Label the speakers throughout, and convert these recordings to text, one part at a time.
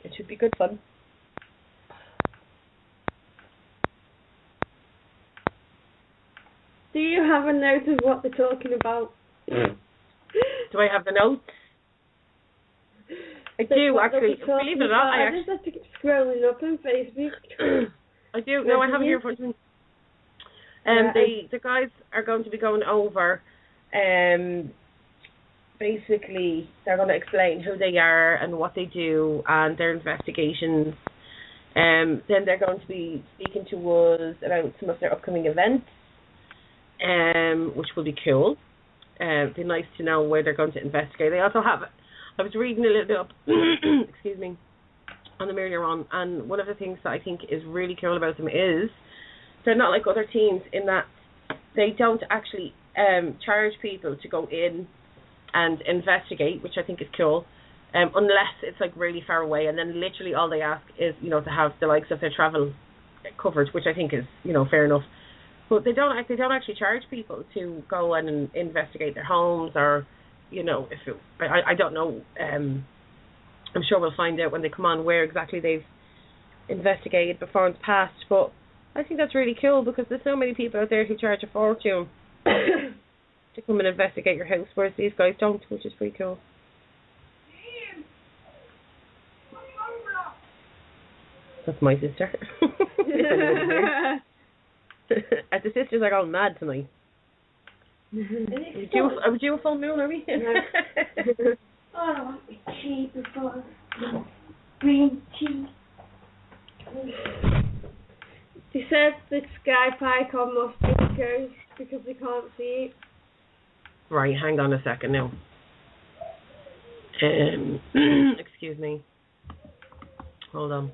Speaker 1: It should be good fun.
Speaker 2: Do you have a note of what they're talking about?
Speaker 1: Do I have the notes? I do, actually. Believe it or not,
Speaker 2: I just have to keep scrolling up on Facebook.
Speaker 1: I do. No, I have it here in front of me. The guys are going to be going over, basically, they're going to explain who they are and what they do and their investigations. Then they're going to be speaking to us about some of their upcoming events, which will be cool. It'd be nice to know where they're going to investigate. They also have, I was reading a little bit up, excuse me, on them earlier on, and one of the things that I think is really cool about them is they're not like other teams in that they don't actually charge people to go in and investigate, which I think is cool, unless it's like really far away, and then literally all they ask is, you know, to have the likes of their travel covered, which I think is, you know, fair enough. But they don't actually charge people to go and investigate their homes, or, you know, I don't know. I'm sure we'll find out when they come on where exactly they've investigated before in the past. But I think that's really cool because there's so many people out there who charge a fortune to come and investigate your house, whereas these guys don't, which is pretty cool. That's my sister. As the sisters are going mad tonight. Are we due a full moon, are we?
Speaker 2: Oh, I want my tea before. Green tea. They said the sky python must be a ghost because they can't see it.
Speaker 1: Right, hang on a second now. Excuse me. Hold on.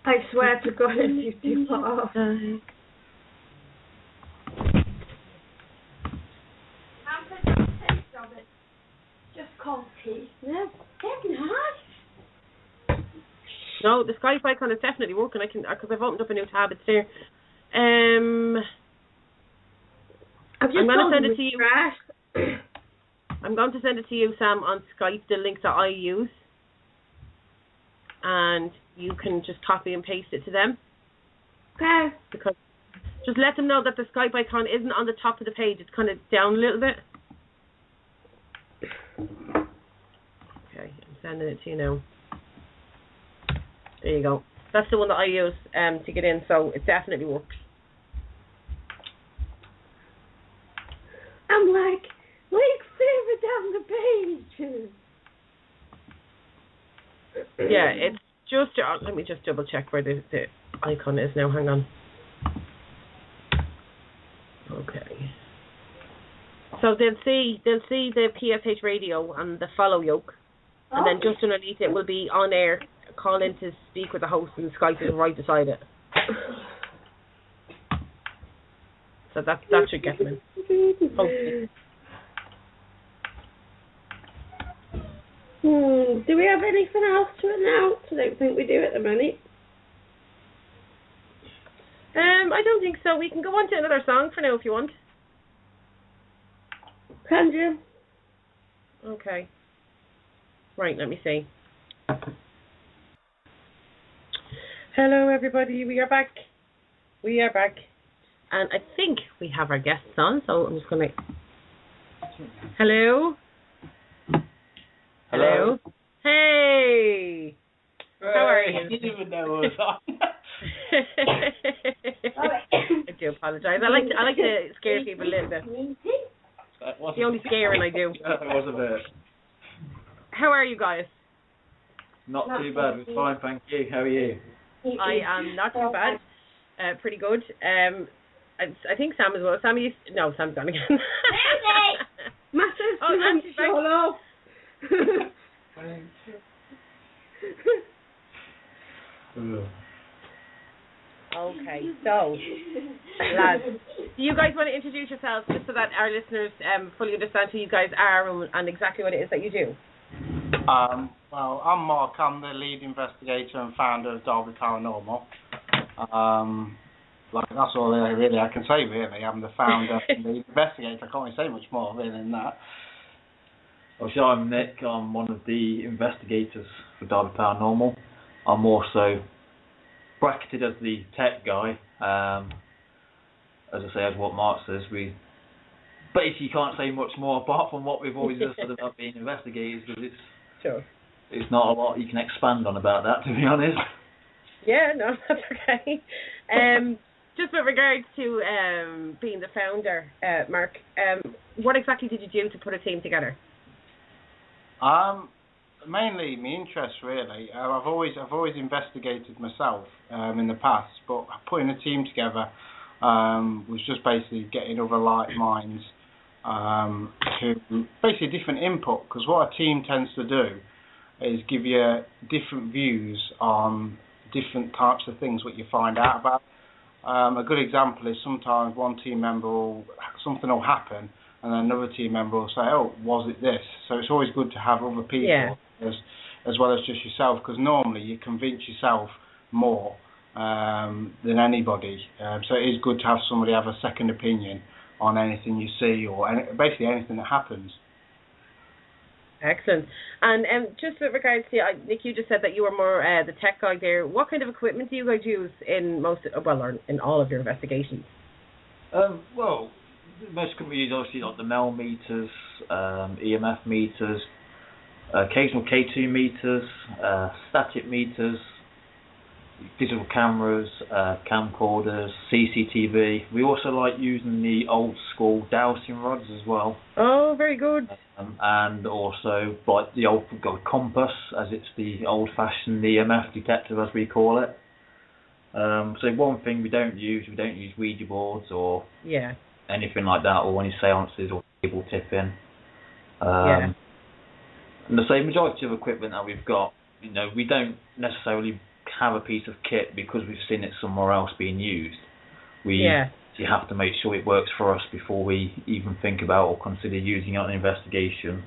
Speaker 2: I swear to God, if you do far off. Just cold tea. Yeah, taking hard.
Speaker 1: No, the Skype icon is definitely working. I can, because I've opened up a new tab. It's there. I'm going to send it to you. I'm going to send it to you, Sam, on Skype, the link that I use. And you can just copy and paste it to them.
Speaker 2: Okay.
Speaker 1: Because just let them know that the Skype icon isn't on the top of the page. It's kind of down a little bit. Okay, I'm sending it to you now. There you go. That's the one that I use to get in, so it definitely works.
Speaker 2: I'm like further down the page.
Speaker 1: Yeah, it's just, let me just double check where the icon is now. Hang on. Okay. So they'll see the PSH Radio and the follow yoke, and then just underneath it will be on air. Call in to speak with the host, and Skype is right beside it. So that should get them in. Hopefully.
Speaker 2: Do we have anything else to announce? I don't think we do at the minute.
Speaker 1: I don't think so. We can go on to another song for now if you want.
Speaker 2: Can you?
Speaker 1: Okay. Right, let me see. Hello everybody, we are back. And I think we have our guests on, so I'm just going to... Hello? Hello? Hey! How are you?
Speaker 3: I didn't even know what was on.
Speaker 1: I do apologise. I like to scare people a little bit. It's the only scaring I do.
Speaker 3: That was a bit.
Speaker 1: How are you guys?
Speaker 3: Not too bad. It's fine, thank you. How are you?
Speaker 1: I am not too bad. Pretty good. I think Sam as well. Sam's gone again.
Speaker 2: Massive.
Speaker 1: Oh,
Speaker 2: shut up.
Speaker 1: Okay, so lads, do you guys want to introduce yourselves just so that our listeners fully understand who you guys are and exactly what it is that you do?
Speaker 4: Well, I'm Mark. I'm the lead investigator and founder of Derby Paranormal. That's all really I can say, really. I'm the founder and lead investigator. I can't really say much more, really, than that.
Speaker 3: Obviously, I'm Nick. I'm one of the investigators for Derby Paranormal. I'm also bracketed as the tech guy. As I say, as what Mark says, we basically can't say much more apart from what we've always just said about being investigators, because it's not a lot you can expand on about that, to be honest.
Speaker 1: Yeah, no, that's okay. Just with regards to being the founder, Mark, what exactly did you do to put a team together?
Speaker 4: Mainly my interest, really. I've always investigated myself in the past, but putting a team together was just basically getting other like minds to basically different input. Because what a team tends to do is give you different views on different types of things what you find out about. A good example is sometimes one team member something will happen, and then another team member will say, "Oh, was it this?" So it's always good to have other people as well as just yourself, because normally you convince yourself more than anybody. So it is good to have somebody have a second opinion on anything you see or basically anything that happens.
Speaker 1: Excellent. And just with regards to, Nick, you just said that you were more the tech guy there. What kind of equipment do you guys use in in all of your investigations?
Speaker 3: Well, most equipment we use obviously like the Mel meters, EMF meters, occasional K2 meters, static meters, digital cameras, camcorders, CCTV. We also like using the old school dowsing rods as well.
Speaker 1: Oh, very good.
Speaker 3: And also like the old compass, as it's the old-fashioned EMF detector, as we call it. So one thing we don't use Ouija boards or anything like that, or any seances or table tipping. And the same majority of equipment that we've got, we don't necessarily have a piece of kit because we've seen it somewhere else being used. You have to make sure it works for us before we even think about or consider using it on an investigation.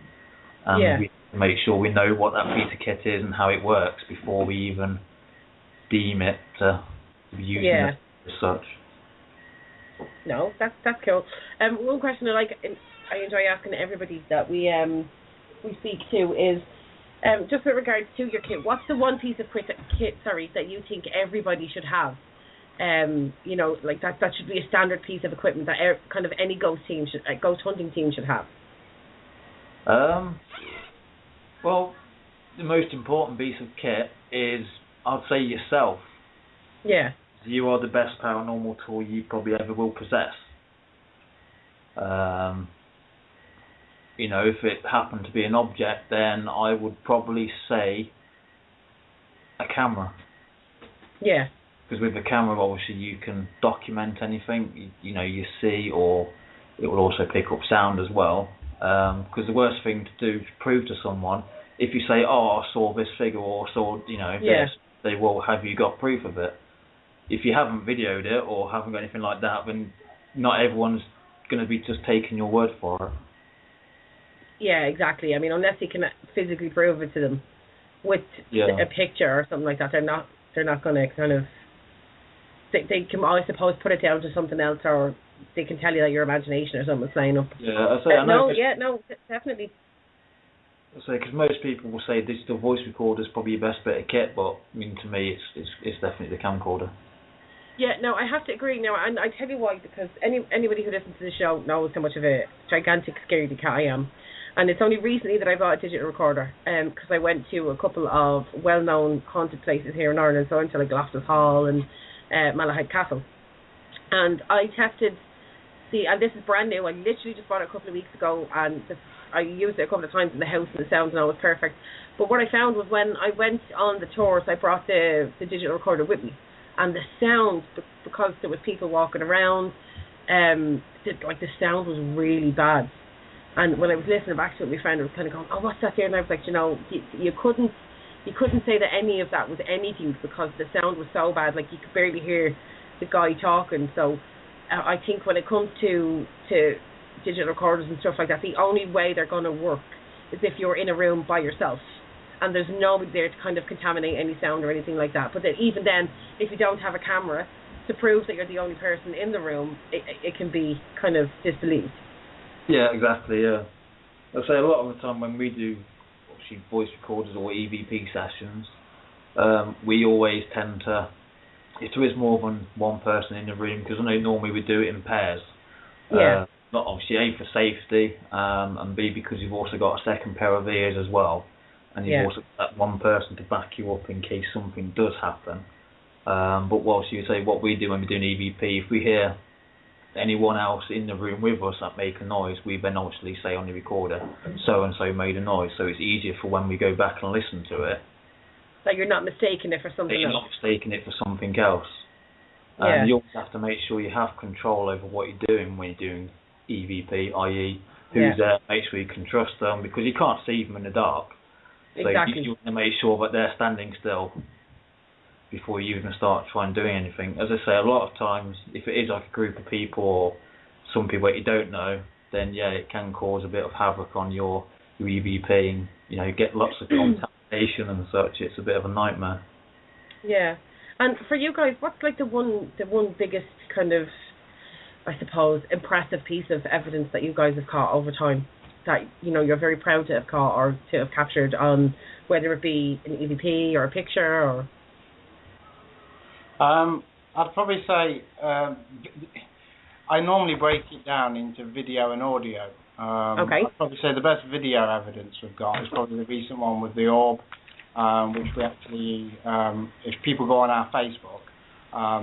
Speaker 3: And we make sure we know what that piece of kit is and how it works before we even deem it to be using it as such.
Speaker 1: No, that's cool. One question I enjoy asking everybody that we speak to is just with regards to your kit. What's the one piece of kit that you think everybody should have? Like that should be a standard piece of equipment that kind of any ghost hunting team should have.
Speaker 3: Well, the most important piece of kit is, I'd say, yourself.
Speaker 1: Yeah.
Speaker 3: You are the best paranormal tool you probably ever will possess. If it happened to be an object, then I would probably say a camera. Yeah. Because with a camera, obviously, you can document anything you see, or it will also pick up sound as well. Because the worst thing to do is prove to someone, if you say, "Oh, I saw this figure," or "saw this," they will, "Have you got proof of it?" If you haven't videoed it or haven't got anything like that, then not everyone's going to be just taking your word for it. Yeah, exactly. I mean, unless you can physically prove it to them with a picture or something like that, they're not going to kind of. They can, I suppose, put it down to something else, or they can tell you that your imagination or something's playing up. Yeah, definitely. I say, because most people will say digital voice recorder is probably your best bit of kit, but I mean, to me, it's definitely the camcorder. Yeah, no, I have to agree now, and I tell you why, because anybody who listens to the show knows how much of a gigantic scaredy cat I am, and it's only recently that I bought a digital recorder, because I went to a couple of well-known haunted places here in Ireland, so I went to like Loftus Hall and Malahide Castle, and I tested. And this is brand new. I literally just bought it a couple of weeks ago, and I used it a couple of times in the house, and the sound and all was perfect. But what I found was when I went on the tours, I brought the digital recorder with me, and the sound, because there was people walking around, the sound was really bad. And when I was listening back to it, my friend was kind of going, "Oh, what's that there?" And I was like, you couldn't say that any of that was anything, because the sound was so bad, like you could barely hear the guy talking. So I think when it comes to digital recorders and stuff like that, the only way they're going to work is if you're in a room by yourself and there's nobody there to kind of contaminate any sound or anything like that. But then, even then, if you don't have a camera to prove that you're the only person in the room, it can be kind of disbelieved. Yeah, exactly, yeah. I say a lot of the time when we do obviously voice recorders or EVP sessions, we always tend to, if there is more than one person in the room, because I know normally we do it in pairs.
Speaker 1: Yeah.
Speaker 3: Not obviously A, for safety, and B, because you've also got a second pair of ears as well, and you've also got that one person to back you up in case something does happen. But whilst you say what we do when we're doing EVP, if we hear anyone else in the room with us that make a noise, we then obviously say on the recorder, so and so made a noise, so it's easier for when we go back and listen to it.
Speaker 1: Like you're not mistaking it for something else.
Speaker 3: You're not mistaking it for something else.
Speaker 1: Yeah.
Speaker 3: You also have to make sure you have control over what you're doing when you're doing EVP, i.e. who's there, make sure you can trust them, because you can't see them in the dark. So
Speaker 1: exactly.
Speaker 3: you want to make sure that they're standing still before you even start trying doing anything. As I say, a lot of times, if it is like a group of people or some people that you don't know, then it can cause a bit of havoc on your EVP, and get lots of contamination and such. It's a bit of a nightmare. Yeah.
Speaker 1: And for you guys, what's like the one biggest kind of, I suppose, impressive piece of evidence that you guys have caught over time that you're very proud to have caught or to have captured on, whether it be an EVP or a picture or?
Speaker 4: I'd probably say I normally break it down into video and audio.
Speaker 1: Okay.
Speaker 4: I'd probably say the best video evidence we've got is probably the recent one with the orb, which we actually, if people go on our Facebook,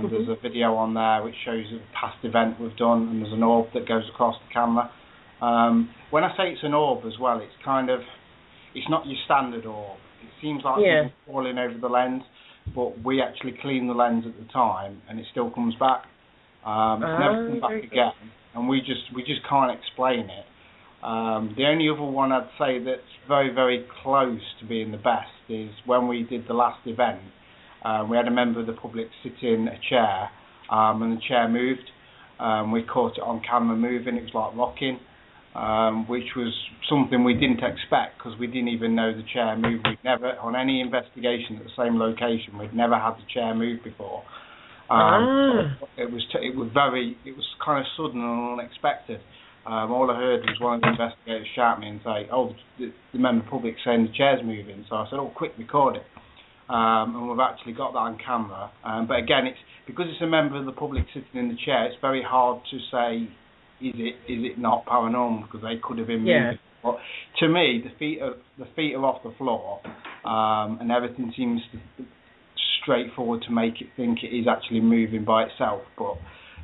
Speaker 4: there's a video on there which shows a past event we've done, and there's an orb that goes across the camera. When I say it's an orb as well, it's not your standard orb. It seems like it's falling over the lens, but we actually clean the lens at the time, and it still comes back. It's never come back again, and we just can't explain it. The only other one I'd say that's very, very close to being the best is when we did the last event. We had a member of the public sit in a chair, and the chair moved. We caught it on camera moving. It was like rocking, which was something we didn't expect because we didn't even know the chair moved. We'd never, on any investigation at the same location, we'd never had the chair move before. It was kind of sudden and unexpected. All I heard was one of the investigators shout at me and say, the member of the public saying the chair's moving. So I said, quick, record it. And we've actually got that on camera. But again, because it's a member of the public sitting in the chair, it's very hard to say, is it not paranormal, because they could have been moving. But to me, the feet are off the floor, and everything seems straightforward to make it think it is actually moving by itself. But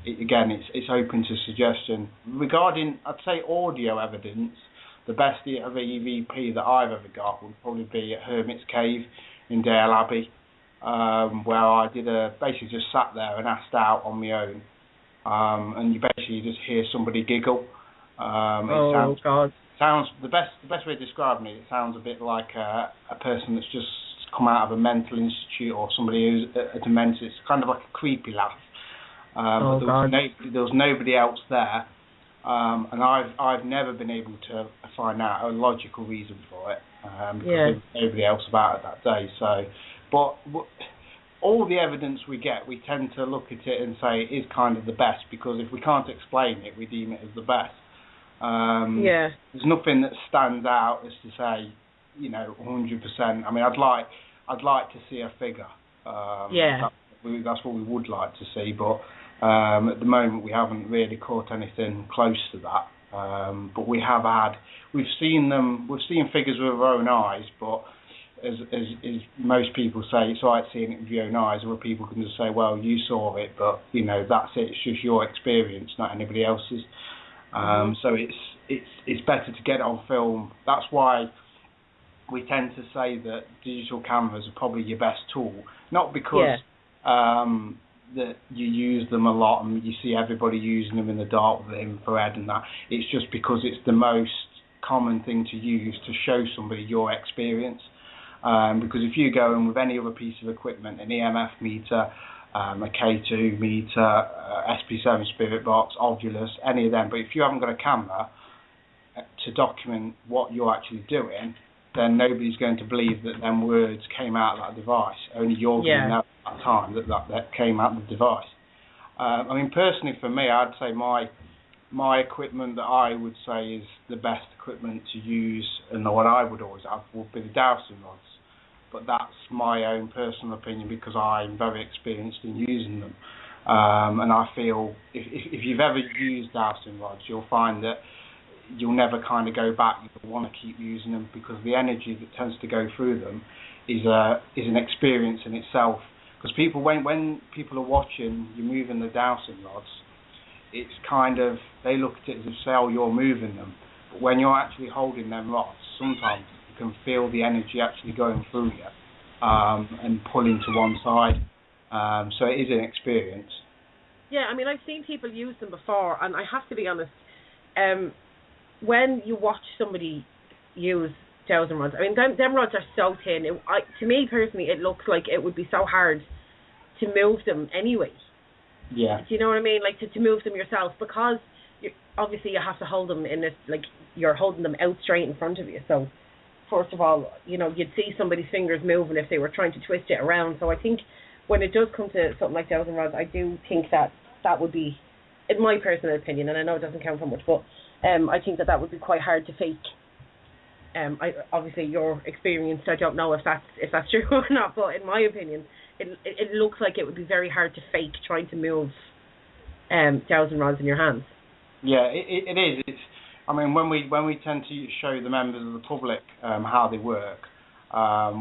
Speaker 4: it's open to suggestion. Regarding, I'd say, audio evidence, the best of EVP that I've ever got would probably be at Hermit's Cave in Dale Abbey, where I basically just sat there and asked out on my own, and you basically just hear somebody giggle. Sounds the best way of describing it. It sounds a bit like a person that's just come out of a mental institute or somebody who's a demented. It's kind of like a creepy laugh. But there was nobody else there, and I've never been able to find out a logical reason for it, because there was nobody else about it that day. So, but all the evidence we get, we tend to look at it and say it is kind of the best, because if we can't explain it, we deem it as the best. There's nothing that stands out as to say, 100%. I mean, I'd like to see a figure. That's what we would like to see, but at the moment we haven't really caught anything close to that. But we've seen figures with our own eyes, but as most people say, it's like seeing it with your own eyes, where people can just say, well, you saw it, but that's it. It's just your experience, not anybody else's. So it's better to get it on film. That's why we tend to say that digital cameras are probably your best tool, not because that you use them a lot and you see everybody using them in the dark with the infrared and that. It's just because it's the most common thing to use to show somebody your experience. Because if you go in with any other piece of equipment, an EMF meter, a K2 meter, SP7 spirit box, Ovulus, any of them, but if you haven't got a camera to document what you're actually doing, then nobody's going to believe that them words came out of that device. Only you're going to know at that time that came out of the device. I mean, personally for me, I'd say my my equipment that I would say is the best equipment to use, and what I would always have, would be the dowsing rods. But that's my own personal opinion because I'm very experienced in using them. And I feel if you've ever used dowsing rods, you'll find that you'll never kind of go back. You'll want to keep using them because the energy that tends to go through them is an experience in itself. Because people, when people are watching you moving the dowsing rods, it's kind of, they look at it as if, say, oh, you're moving them. But when you're actually holding them rods, sometimes you can feel the energy actually going through you and pulling to one side. So it is an experience.
Speaker 1: Yeah, I mean, I've seen people use them before, and I have to be honest, when you watch somebody use dowsing rods, I mean, them rods are so thin. To me, personally, it looks like it would be so hard to move them anyway.
Speaker 4: Yeah.
Speaker 1: Do you know what I mean? Like, to move them yourself, because obviously you have to hold them in this, like, you're holding them out straight in front of you. So, first of all, you know, you'd see somebody's fingers moving if they were trying to twist it around. So I think when it does come to something like dowsing rods, I do think that would be, in my personal opinion, and I know it doesn't count for much, but I think that would be quite hard to fake. Obviously, you're experienced. I don't know if that's true or not, but in my opinion, it looks like it would be very hard to fake trying to move dowsing rods in your hands.
Speaker 4: Yeah, it is. It's, I mean, when we tend to show the members of the public how they work,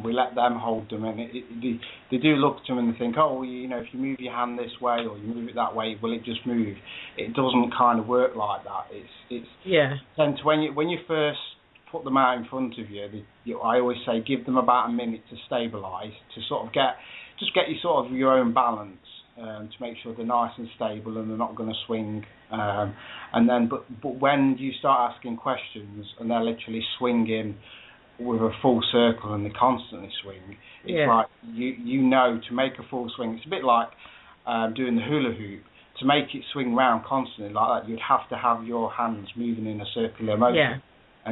Speaker 4: we let them hold them, and they do look to them and they think, oh, you know, if you move your hand this way or you move it that way, will it just move? It doesn't kind of work like that. It's
Speaker 1: yeah.
Speaker 4: And when you first put them out in front of you, I always say give them about a minute to stabilise, to sort of get you sort of your own balance, to make sure they're nice and stable and they're not going to swing. And then, but when you start asking questions and they're literally swinging with a full circle and they constantly swing, it's like you know, to make a full swing, it's a bit like doing the hula hoop. To make it swing round constantly like that, you'd have to have your hands moving in a circular motion.
Speaker 1: Yeah.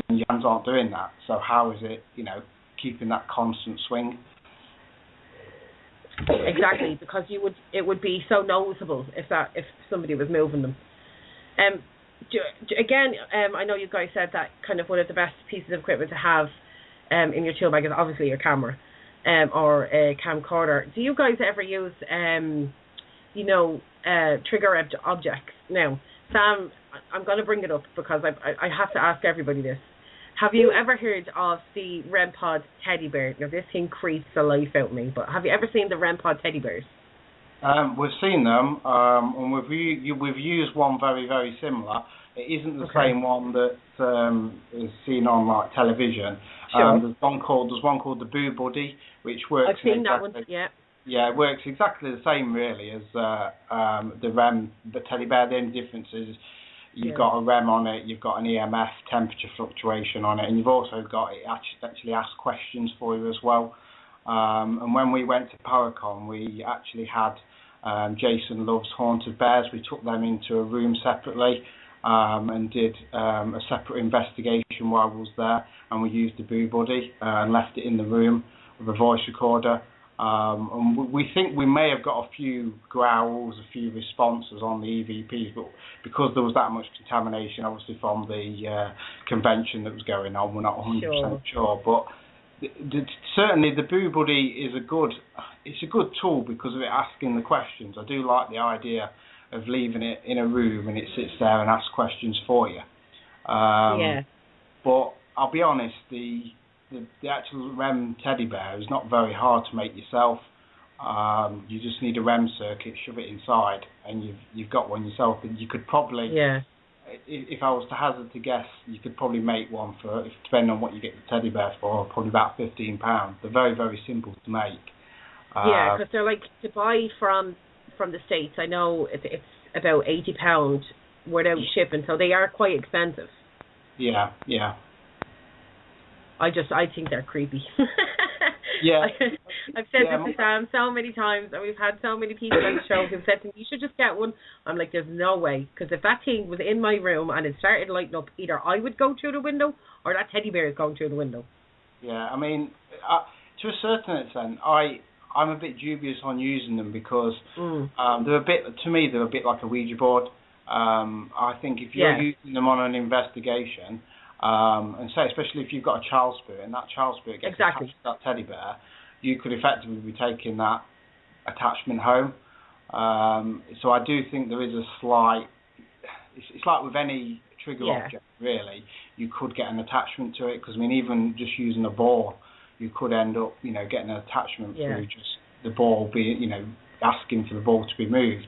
Speaker 4: And your hands aren't doing that. So how is it, you know, keeping that constant swing?
Speaker 1: Exactly, because it would be so noticeable if somebody was moving them. Again, I know you guys said that kind of one of the best pieces of equipment to have in your tool bag is obviously your camera or a camcorder. Do you guys ever use trigger objects? Now, Sam, I'm going to bring it up because I have to ask everybody this. Have you ever heard of the REM Pod teddy bear? Now, this thing creeps the life out of me, but have you ever seen the REM Pod teddy bears?
Speaker 4: We've seen them, and we've used one very, very similar. It isn't the same one that is seen on like television.
Speaker 1: Sure.
Speaker 4: There's one called the Boo Buddy, which works.
Speaker 1: I've seen that one. Yeah.
Speaker 4: Yeah, it works exactly the same really as the REM, the teddy bear. The only difference is you've got a REM on it, you've got an EMF temperature fluctuation on it, and you've also got it actually asks questions for you as well. And when we went to Paracon, we actually had Jason Love's Haunted Bears. We took them into a room separately and did a separate investigation while I was there, and we used the Boo Buddy and left it in the room with a voice recorder. And we think we may have got a few growls, a few responses on the EVPs, but because there was that much contamination, obviously from the convention that was going on, we're not 100% sure. But certainly the Boo Buddy is a good tool because of it asking the questions. I do like the idea of leaving it in a room and it sits there and asks questions for you. But I'll be honest, the actual REM teddy bear is not very hard to make yourself. You just need a REM circuit, shove it inside, and you've got one yourself. And you could probably, if I was to hazard to guess, you could probably make one for, depending on what you get the teddy bear for, probably about £15. They're very, very simple to make.
Speaker 1: Because they're like to buy from the States. I know it's about £80 without shipping, so they are quite expensive.
Speaker 4: Yeah.
Speaker 1: I think they're creepy.
Speaker 4: Yeah.
Speaker 1: I've said this to Sam so many times, and we've had so many people on the show who've said to me, you should just get one. I'm like, there's no way, because if that thing was in my room and it started lighting up, either I would go through the window or that teddy bear is going through the window.
Speaker 4: Yeah, I mean, to a certain extent, I'm a bit dubious on using them because they're a bit, to me, they're a bit like a Ouija board. I think if you're using them on an investigation, and say especially if you've got a child spirit and that child spirit gets attached to that teddy bear, you could effectively be taking that attachment home. So I do think there is a slight, it's like with any trigger object really, you could get an attachment to it, because I mean even just using a ball, you could end up getting an attachment through just the ball being asking for the ball to be moved.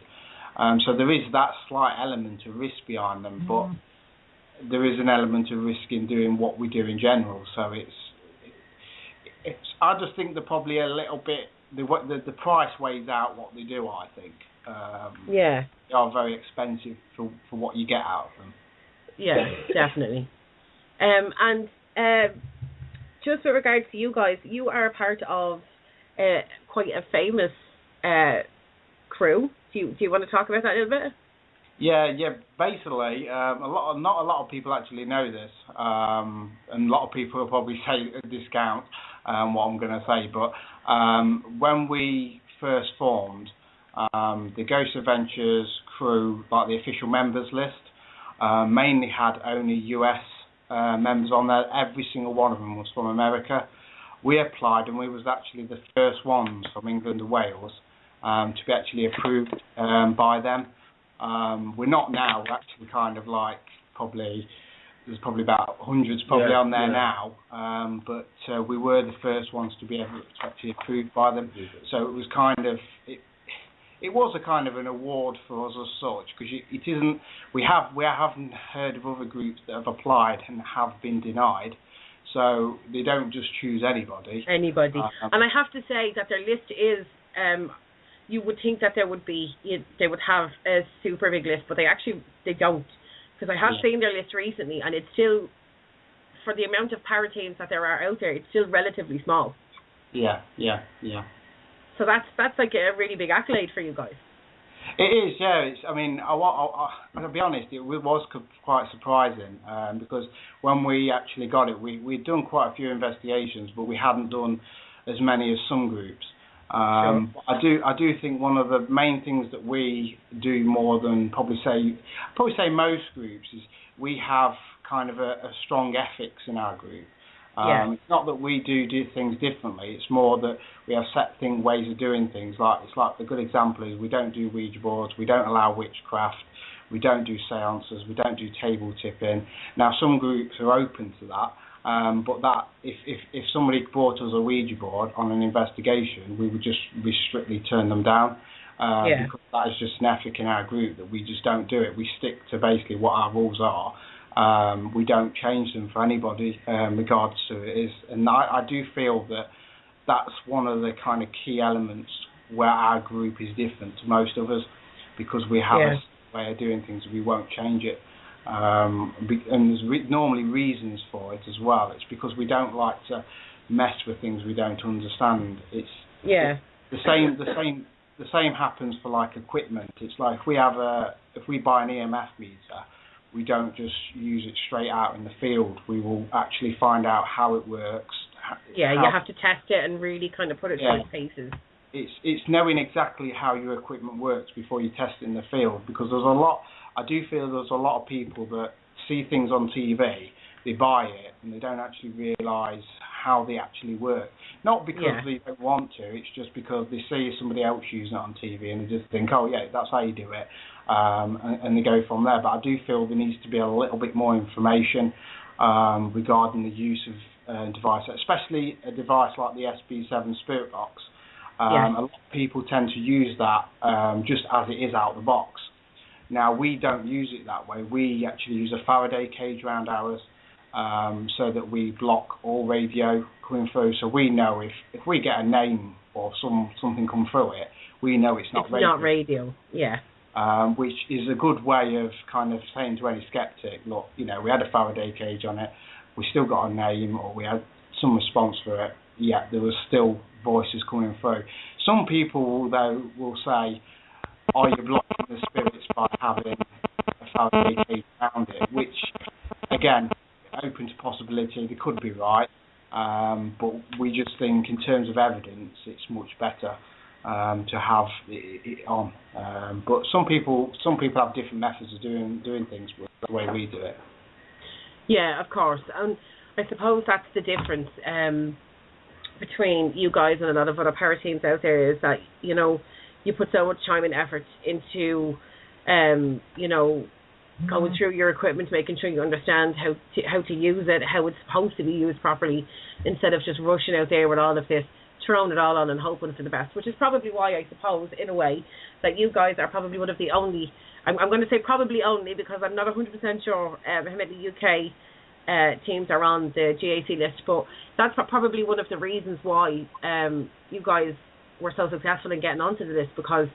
Speaker 4: So there is that slight element of risk behind them, but there is an element of risk in doing what we do in general. So it's I just think they're probably a little bit, the price weighs out what they do, I think. They are very expensive for what you get out of them.
Speaker 1: Yeah, definitely. And just with regards to you guys, you are a part of quite a famous crew. Do you want to talk about that a little bit?
Speaker 4: Yeah. Basically, not a lot of people actually know this, and a lot of people will probably say a discount what I'm going to say. But when we first formed, the Ghost Adventures crew, like the official members list, mainly had only US members on there. Every single one of them was from America. We applied, and we was actually the first ones from England and Wales to be actually approved by them. We're not now. We're actually kind of like there's probably about hundreds on there now. But we were the first ones to be actually approved by them. So it was kind of it was a kind of an award for us as such, because it isn't. We haven't heard of other groups that have applied and have been denied. So they don't just choose anybody.
Speaker 1: And I have to say that their list is. You would think that they would have a super big list, but they don't. Because I have seen their list recently, and it's still, for the amount of para teams that there are out there, it's still relatively small.
Speaker 4: Yeah.
Speaker 1: So that's like a really big accolade for you guys.
Speaker 4: It is, yeah. I'll be honest, it was quite surprising, because when we actually got it, we'd done quite a few investigations, but we hadn't done as many as some groups. I do think one of the main things that we do more than probably say most groups is we have kind of a strong ethics in our group. It's not that we do things differently. It's more that we have set ways of doing things. It's like the good example is we don't do Ouija boards, we don't allow witchcraft, we don't do seances, we don't do table tipping. Now some groups are open to that. But that if somebody brought us a Ouija board on an investigation, we would just strictly turn them down, because that is just an ethic in our group that we just don't do it. We stick to basically what our rules are. We don't change them for anybody, regardless of who it is. And I do feel that that's one of the kind of key elements where our group is different to most of us, because we have a way of doing things and we won't change it. And there's normally reasons for it as well. It's because we don't like to mess with things we don't understand. The same happens for like equipment. It's like if we buy an EMF meter, we don't just use it straight out in the field. We will actually find out how it works.
Speaker 1: You have to test it and really kind of put it through its paces.
Speaker 4: It's knowing exactly how your equipment works before you test it in the field, because I do feel there's a lot of people that see things on TV, they buy it, and they don't actually realise how they actually work. Not because they don't want to, it's just because they see somebody else using it on TV and they just think, oh yeah, that's how you do it, and they go from there. But I do feel there needs to be a little bit more information regarding the use of device, especially a device like the SB7 Spirit Box. A lot of people tend to use that just as it is out of the box. Now, we don't use it that way. We actually use a Faraday cage around ours, so that we block all radio coming through. So we know if we get a name or something come through it, we know it's not radio.
Speaker 1: It's not radio,
Speaker 4: which is a good way of kind of saying to any skeptic, look, we had a Faraday cage on it, we still got a name, or we had some response for it. Yeah, there was still voices coming through. Some people, though, will say, are you blocking the spirits by having a Faraday cage around it? Which, again, open to possibility, they could be right, but we just think in terms of evidence it's much better to have it on. But some people have different methods of doing things with the way we do it.
Speaker 1: Yeah, of course. And I suppose that's the difference between you guys and a lot of other para teams out there, is that, you know, you put so much time and effort into, you know, going through your equipment, making sure you understand how to use it, how it's supposed to be used properly, instead of just rushing out there with all of this, throwing it all on and hoping for the best, which is probably why I suppose, in a way, that you guys are probably one of the only, I'm going to say probably only, because I'm not 100% sure how many UK teams are on the GAC list, but that's probably one of the reasons why you guys were so successful in getting onto the list, because,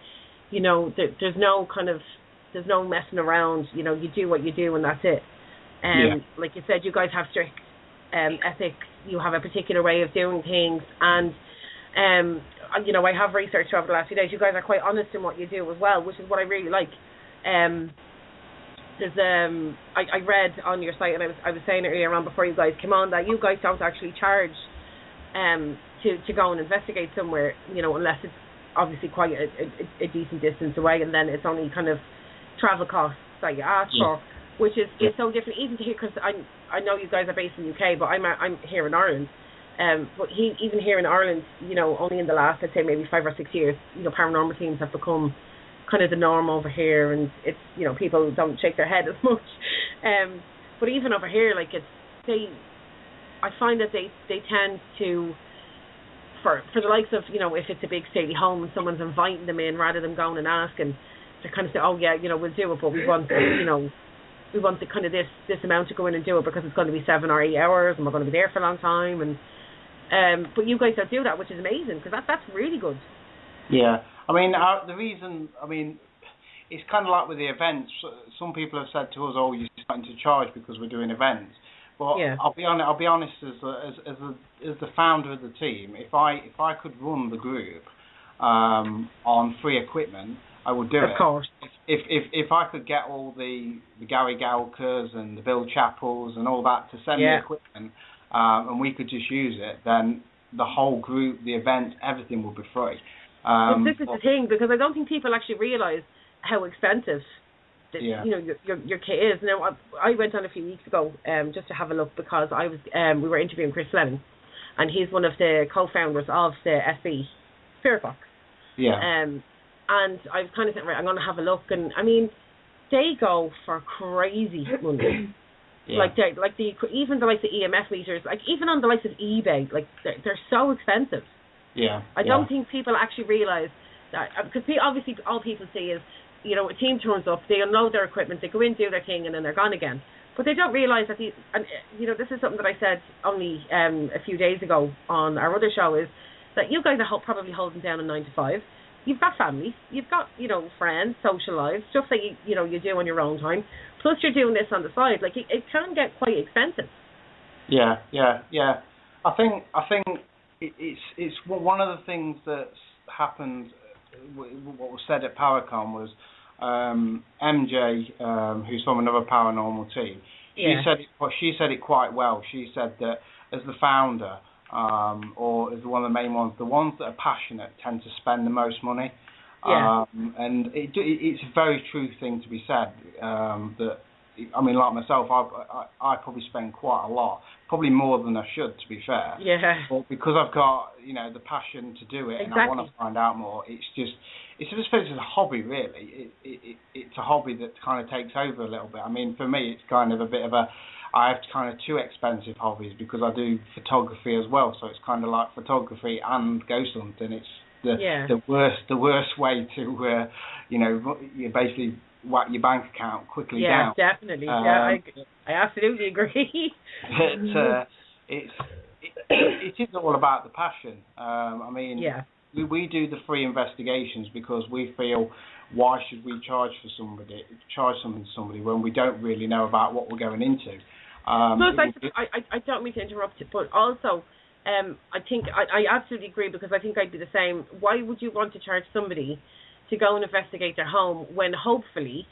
Speaker 1: you know, there's no messing around. You know, you do what you do and that's it. Like you said, you guys have strict ethics. You have a particular way of doing things, and you know, I have researched over the last few days. You guys are quite honest in what you do as well, which is what I really like. There's I read on your site, and I was saying earlier on before you guys came on, that you guys don't actually charge to go and investigate somewhere, you know, unless it's obviously quite a decent distance away, and then it's only kind of travel costs that you ask for, which is so different even to here, because I know you guys are based in the UK, but I'm here in Ireland. But even here in Ireland, you know, only in the last, I'd say maybe 5 or 6 years, you know, paranormal teams have become kind of the norm over here, and it's, you know, people don't shake their head as much. But even over here, like, I find that they tend to, for the likes of, you know, if it's a big stately home and someone's inviting them in, rather than going and asking, they kind of say, oh yeah, you know, we'll do it, but we want, you know, we want the kind of this amount to go in and do it, because it's going to be 7 or 8 hours and we're going to be there for a long time. And but you guys don't do that, which is amazing, because that's really good. Yeah,
Speaker 4: I mean, the reason, I mean, it's kind of like with the events. Some people have said to us, "Oh, you're starting to charge because we're doing events." But I'll be honest, as the founder of the team, if I could run the group on free equipment, I would do it.
Speaker 1: Of course.
Speaker 4: If I could get all the Gary Gowkers and the Bill Chappells and all that to send me equipment, and we could just use it, then the whole group, the event, everything would be free.
Speaker 1: But this is the thing, because I don't think people actually realise how expensive you know, your kit is. Now, I went on a few weeks ago just to have a look, because I was we were interviewing Chris Fleming, and he's one of the co-founders of the SB Spirit Box.
Speaker 4: Yeah.
Speaker 1: And I was kind of saying, right, I'm going to have a look, and I mean, they go for crazy money. Like even the likes of EMF meters, like even on the likes of eBay, like they're so expensive. I don't think people actually realise that, because obviously all people see is, you know, a team turns up, they unload their equipment, they go in, do their thing, and then they're gone again. But they don't realise that and you know, this is something that I said only a few days ago on our other show, is that you guys are probably holding down a 9 to 5. You've got families, you've got, you know, friends, social lives, stuff that you know, you do on your own time. Plus you're doing this on the side. Like, it can get quite expensive.
Speaker 4: Yeah. I think it's one of the things that's happened. What was said at Paracon was MJ, who's from another paranormal team. She said it quite well. She said that as the founder, or as one of the main ones, the ones that are passionate tend to spend the most money. And it's a very true thing to be said. That, I mean, like myself, I probably spend quite a lot, probably more than I should, to be fair. But because I've got, you know, the passion to do it, and I want to find out more, it's a hobby, really. It's a hobby that kind of takes over a little bit. I mean, for me, it's kind of a bit of I have kind of two expensive hobbies, because I do photography as well, so it's kind of like photography and ghost hunting. It's the worst way to you know, you basically whack your bank account quickly down.
Speaker 1: Yeah, definitely. I absolutely agree.
Speaker 4: It is all about the passion. I mean, we do the free investigations because we feel, why should we charge something to somebody when we don't really know about what we're going into?
Speaker 1: I don't mean to interrupt you, but also I think I absolutely agree, because I think I'd be the same. Why would you want to charge somebody to go and investigate their home when hopefully,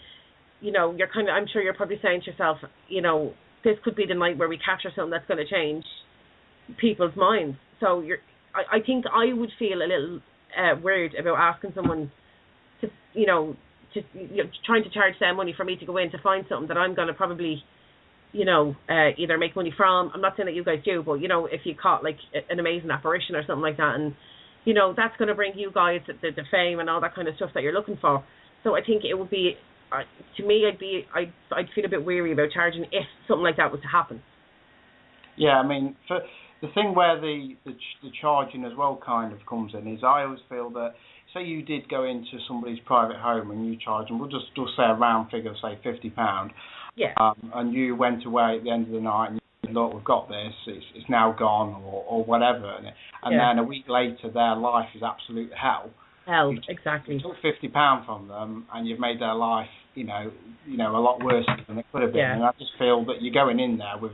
Speaker 1: you know, you're kind of, I'm sure you're probably saying to yourself, you know, this could be the night where we capture something that's going to change people's minds. So I think I would feel a little weird about asking someone to, trying to charge them money for me to go in to find something that I'm going to probably, either make money from. I'm not saying that you guys do, but, if you caught, like, an amazing apparition or something like that, and, that's going to bring you guys the fame and all that kind of stuff that you're looking for. So I think it would be, to me, I'd feel a bit weary about charging if something like that was to happen.
Speaker 4: Yeah, I mean, for the thing where the charging as well kind of comes in is I always feel that, say you did go into somebody's private home and you charge them, we'll just say a round figure, say £50.
Speaker 1: Yeah.
Speaker 4: And you went away at the end of the night and you said, look, we've got this, it's now gone or whatever. And then a week later their life is absolute hell.
Speaker 1: Exactly.
Speaker 4: You took £50 from them and you've made their life, a lot worse than it could have been. Yeah. And I just feel that you're going in there with,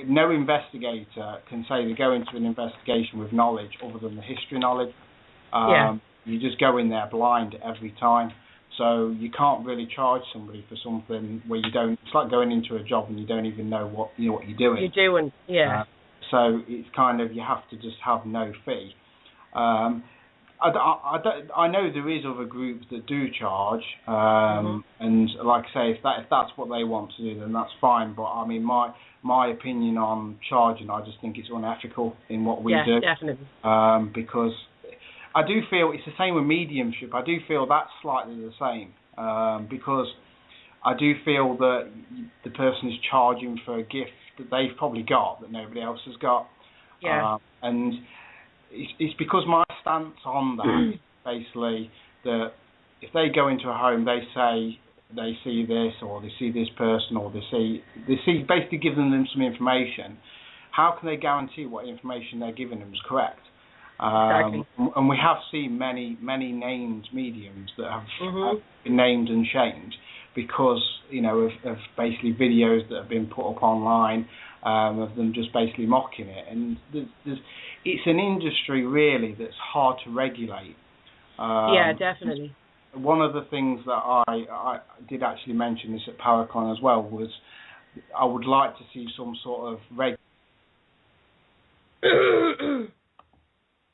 Speaker 4: no investigator can say they go into an investigation with knowledge other than the history knowledge. You just go in there blind every time. So you can't really charge somebody for something where you don't. It's like going into a job and you don't even know what you're doing.
Speaker 1: You're doing, yeah.
Speaker 4: So it's kind of, you have to just have no fee. I know there is other groups that do charge, and like I say, if that's what they want to do, then that's fine. But I mean, my opinion on charging, I just think it's unethical in what we do.
Speaker 1: Yeah, definitely.
Speaker 4: Because I do feel it's the same with mediumship. I do feel that's slightly the same, because I do feel that the person is charging for a gift that they've probably got that nobody else has got.
Speaker 1: Yeah.
Speaker 4: And it's because my stance on that is basically that if they go into a home, they say they see this or they see this person or they see basically giving them some information. How can they guarantee what information they're giving them is correct?
Speaker 1: Exactly.
Speaker 4: And we have seen many named mediums that have been named and shamed because of basically videos that have been put up online of them just basically mocking it. And it's an industry really that's hard to regulate.
Speaker 1: Yeah, definitely.
Speaker 4: One of the things that I did actually mention this at PowerCon as well was I would like to see some sort of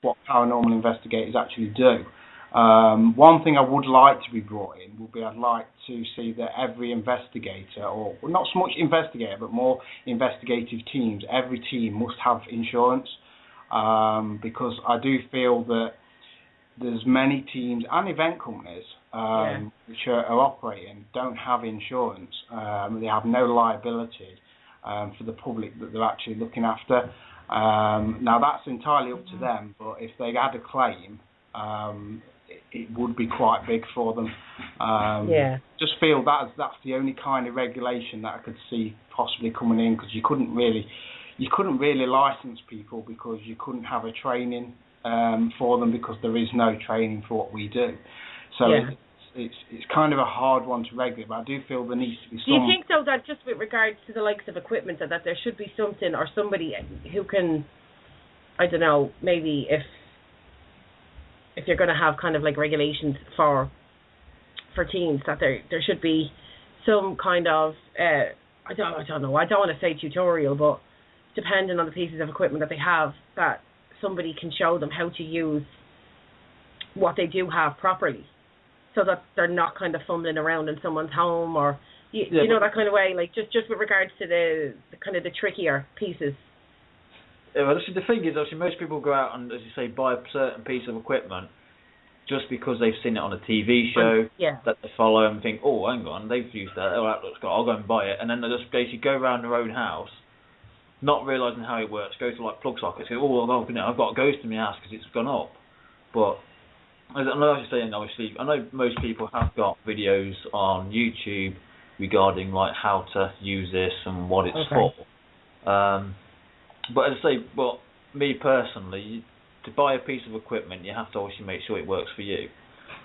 Speaker 4: what paranormal investigators actually do. One thing I would like to be brought in would be I'd like to see that every investigator, or not so much investigator, but more investigative teams, every team must have insurance, because I do feel that there's many teams and event companies which are operating don't have insurance. They have no liability for the public that they're actually looking after. Now that's entirely up to them, but if they had a claim, it would be quite big for them. Just feel that's the only kind of regulation that I could see possibly coming in, because you couldn't really license people because you couldn't have a training for them, because there is no training for what we do. So it's kind of a hard one to regulate, but I do feel there needs to be some...
Speaker 1: Do you think, though, that just with regards to the likes of equipment, that there should be something or somebody who can, I don't know, maybe if you're going to have kind of like regulations for teams, that there should be some kind of, I don't know, I don't want to say tutorial, but depending on the pieces of equipment that they have, that somebody can show them how to use what they do have properly, so that they're not kind of fumbling around in someone's home, or you know, that kind of way, like just with regards to the kind of the trickier pieces.
Speaker 3: Yeah, well, the thing is, obviously, most people go out and, as you say, buy a certain piece of equipment just because they've seen it on a TV show that they follow and think, oh, hang on, they've used that, oh, that looks good, I'll go and buy it, and then they just basically go around their own house, not realising how it works, go to like plug sockets, go, I've got a ghost in my house because it's gone up. But as I was saying, obviously, I know most people have got videos on YouTube regarding like how to use this and what it's for. But as I say, me personally, to buy a piece of equipment, you have to obviously make sure it works for you,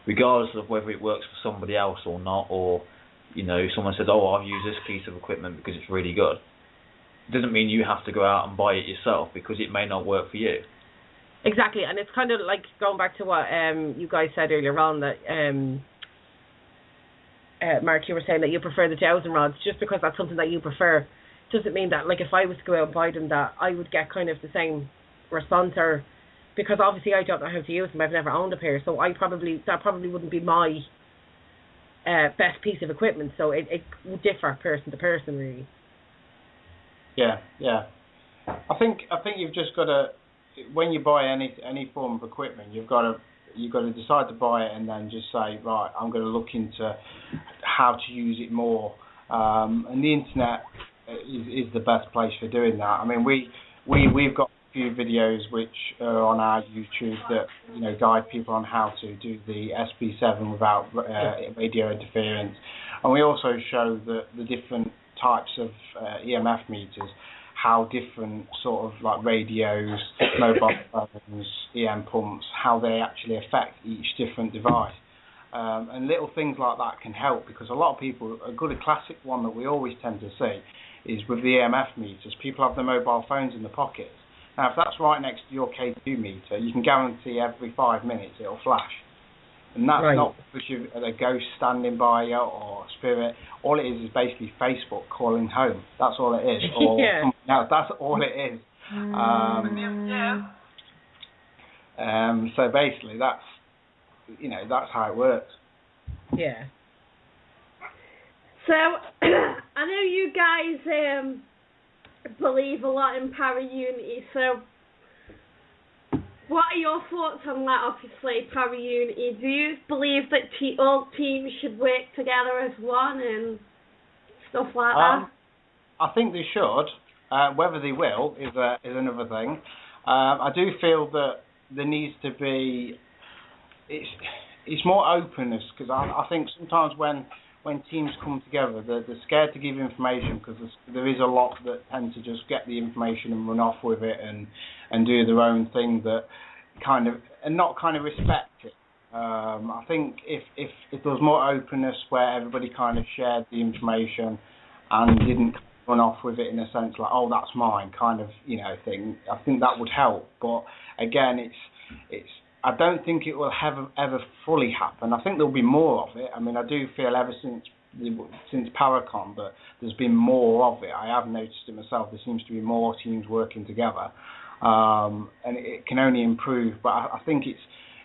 Speaker 3: regardless of whether it works for somebody else or not, or someone says, oh, I've used this piece of equipment because it's really good. It doesn't mean you have to go out and buy it yourself, because it may not work for you.
Speaker 1: Exactly, and it's kind of like going back to what you guys said earlier on, that Mark, you were saying that you prefer the dowsing rods. Just because that's something that you prefer doesn't mean that, like, if I was to go out and buy them, that I would get kind of the same response, or because obviously I don't know how to use them. I've never owned a pair, so that probably wouldn't be my best piece of equipment. So it would differ person to person, really.
Speaker 4: Yeah. I think you've just got to, when you buy any form of equipment, you've got to decide to buy it and then just say, right, I'm going to look into how to use it more. And the internet is the best place for doing that. I mean, we've got a few videos which are on our YouTube that guide people on how to do the SP7 without radio interference, and we also show the different types of EMF meters, how different sort of like radios, mobile phones, EM pumps, how they actually affect each different device. And little things like that can help, because a lot of people, a classic one that we always tend to see is with the EMF meters, people have their mobile phones in the pockets. Now, if that's right next to your K2 meter, you can guarantee every 5 minutes it'll flash. And that's not because you've a ghost standing by you or a spirit. All it is basically Facebook calling home. That's all it is. Or something else. That's all it is. So basically, that's how it works.
Speaker 1: Yeah.
Speaker 2: So I know you guys believe a lot in para-unity. So what are your thoughts on that? Obviously, para-unity. Do you believe that all teams should work together as one and stuff like that?
Speaker 4: I think they should. Whether they will is another thing. I do feel that there needs to be. It's more openness, because I think sometimes when teams come together, they're scared to give information, because there is a lot that tend to just get the information and run off with it and do their own thing and not respect it. I think if there was more openness where everybody kind of shared the information and didn't run off with it in a sense like, oh, that's mine kind of thing, I think that would help. But again, it's I don't think it will ever fully happen. I think there'll be more of it. I mean, I do feel ever since Paracon that there's been more of it. I have noticed it myself. There seems to be more teams working together, and it can only improve. But I think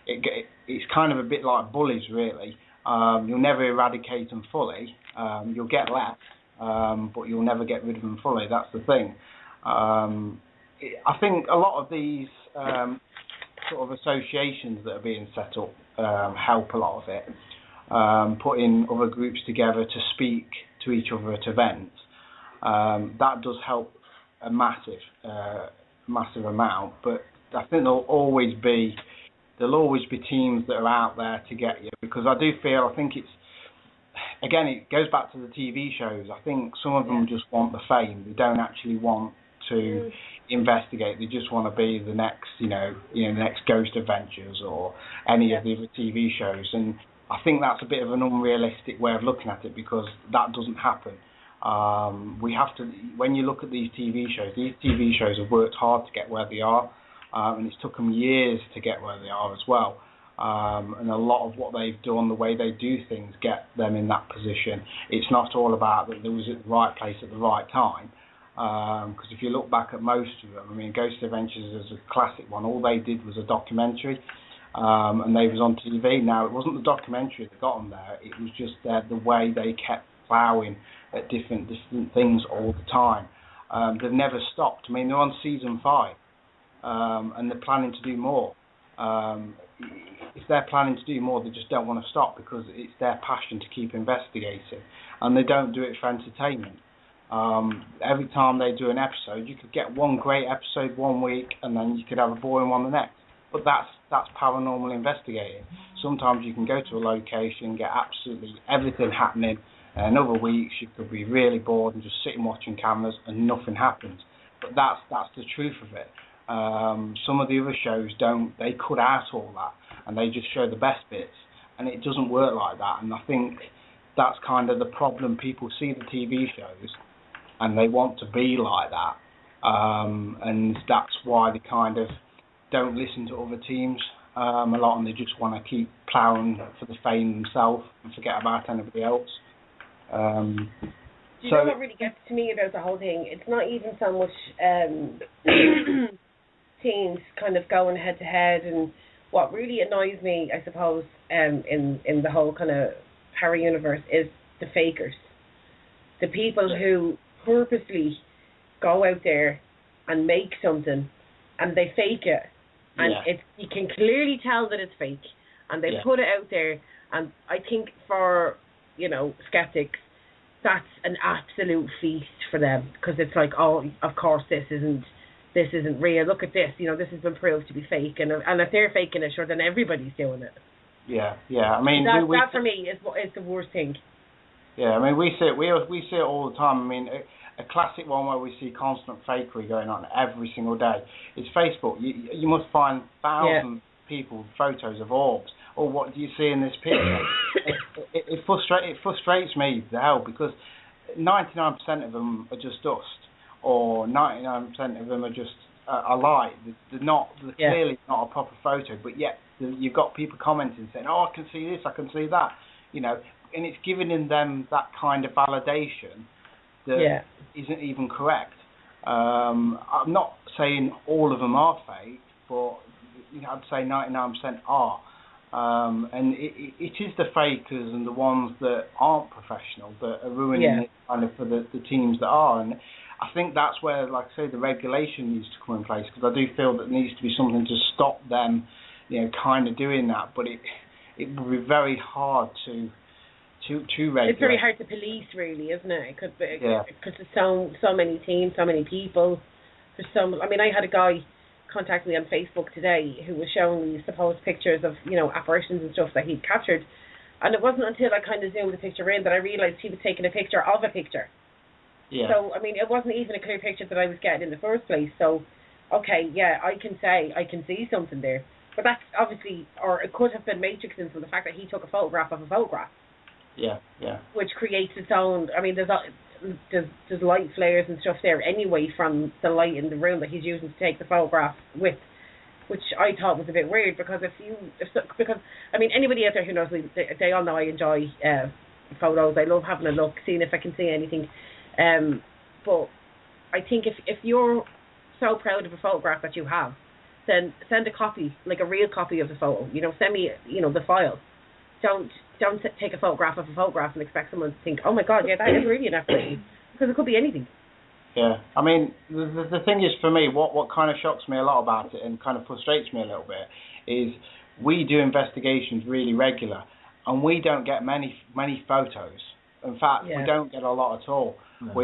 Speaker 4: it's kind of a bit like bullies, really. You'll never eradicate them fully. You'll get less, but you'll never get rid of them fully. That's the thing. I think a lot of these sort of associations that are being set up help a lot of it. Putting other groups together to speak to each other at events, that does help a massive amount. But I think there'll always be teams that are out there to get you, because I think it goes back to the TV shows. I think some of them just want the fame. They don't actually want to investigate. They just want to be the next, the next Ghost Adventures or any of the other TV shows. And I think that's a bit of an unrealistic way of looking at it, because that doesn't happen. We have to, when you look at these TV shows have worked hard to get where they are, and it's took them years to get where they are as well. And a lot of what they've done, the way they do things, get them in that position. It's not all about that they was at the right place at the right time. Because if you look back at most of them, I mean, Ghost Adventures is a classic one. All they did was a documentary, and they was on TV. Now, it wasn't the documentary that got them there. It was just the way they kept ploughing at different things all the time. They've never stopped. I mean, they're on season 5, and they're planning to do more. If they're planning to do more, they just don't want to stop, because it's their passion to keep investigating, and they don't do it for entertainment. Every time they do an episode, you could get one great episode one week, and then you could have a boring one the next. But that's paranormal investigating. Sometimes you can go to a location, get absolutely everything happening, and in other weeks you could be really bored and just sitting watching cameras and nothing happens. But that's the truth of it. Some of the other shows don't. They cut out all that, and they just show the best bits, and it doesn't work like that. And I think that's kind of the problem. People see the TV shows, and they want to be like that, and that's why they kind of don't listen to other teams a lot, and they just want to keep ploughing for the fame themselves and forget about anybody else.
Speaker 1: Do you know what really gets to me about the whole thing? It's not even so much teams kind of going head to head, and what really annoys me, I suppose, in the whole kind of horror universe is the fakers. The people who purposely go out there and make something and they fake it, and you can clearly tell that it's fake, and they put it out there, and I think for, skeptics, that's an absolute feast for them, because it's like, oh, of course this isn't real. Look at this, this has been proved to be fake, and if they're faking it, sure, then everybody's doing it.
Speaker 4: Yeah. I mean,
Speaker 1: that for me is the worst thing.
Speaker 4: Yeah, I mean, we see it all the time. I mean, a classic one where we see constant fakery going on every single day is Facebook. You must find thousands of people photos of orbs. Or what do you see in this picture? it frustrates me the hell, because 99% of them are just dust, or 99% of them are just a light. They're clearly not a proper photo, but yet you've got people commenting saying, "Oh, I can see this, I can see that," and it's giving them that kind of validation that isn't even correct. I'm not saying all of them are fake, but I'd say 99% are. And it is the fakers and the ones that aren't professional that are ruining it kind of for the teams that are. And I think that's where, like I say, the regulation needs to come in place, because I do feel that there needs to be something to stop them, kind of doing that. But it would be very hard to regulate.
Speaker 1: It's very hard to police, really, isn't it? Because there's so many teams, so many people. I had a guy contact me on Facebook today who was showing me supposed pictures of, apparitions and stuff that he'd captured, and it wasn't until I kind of zoomed the picture in that I realised he was taking a picture of a picture. Yeah. So, it wasn't even a clear picture that I was getting in the first place. So, okay, I can say I can see something there, but that's obviously, or it could have been matrixing from the fact that he took a photograph of a photograph.
Speaker 4: Yeah.
Speaker 1: Which creates its own. There's light flares and stuff there anyway from the light in the room that he's using to take the photograph with, which I thought was a bit weird, because anybody out there who knows me, they all know I enjoy photos. I love having a look, seeing if I can see anything. But I think if you're so proud of a photograph that you have, then send a copy, like a real copy of the photo. Send me the file. Don't take a photograph of a photograph and expect someone to think, oh my God, that is really an apparition, because it could be anything.
Speaker 4: Yeah, the thing is, for me, what kind of shocks me a lot about it and kind of frustrates me a little bit is we do investigations really regular, and we don't get many photos. In fact, we don't get a lot at all. No.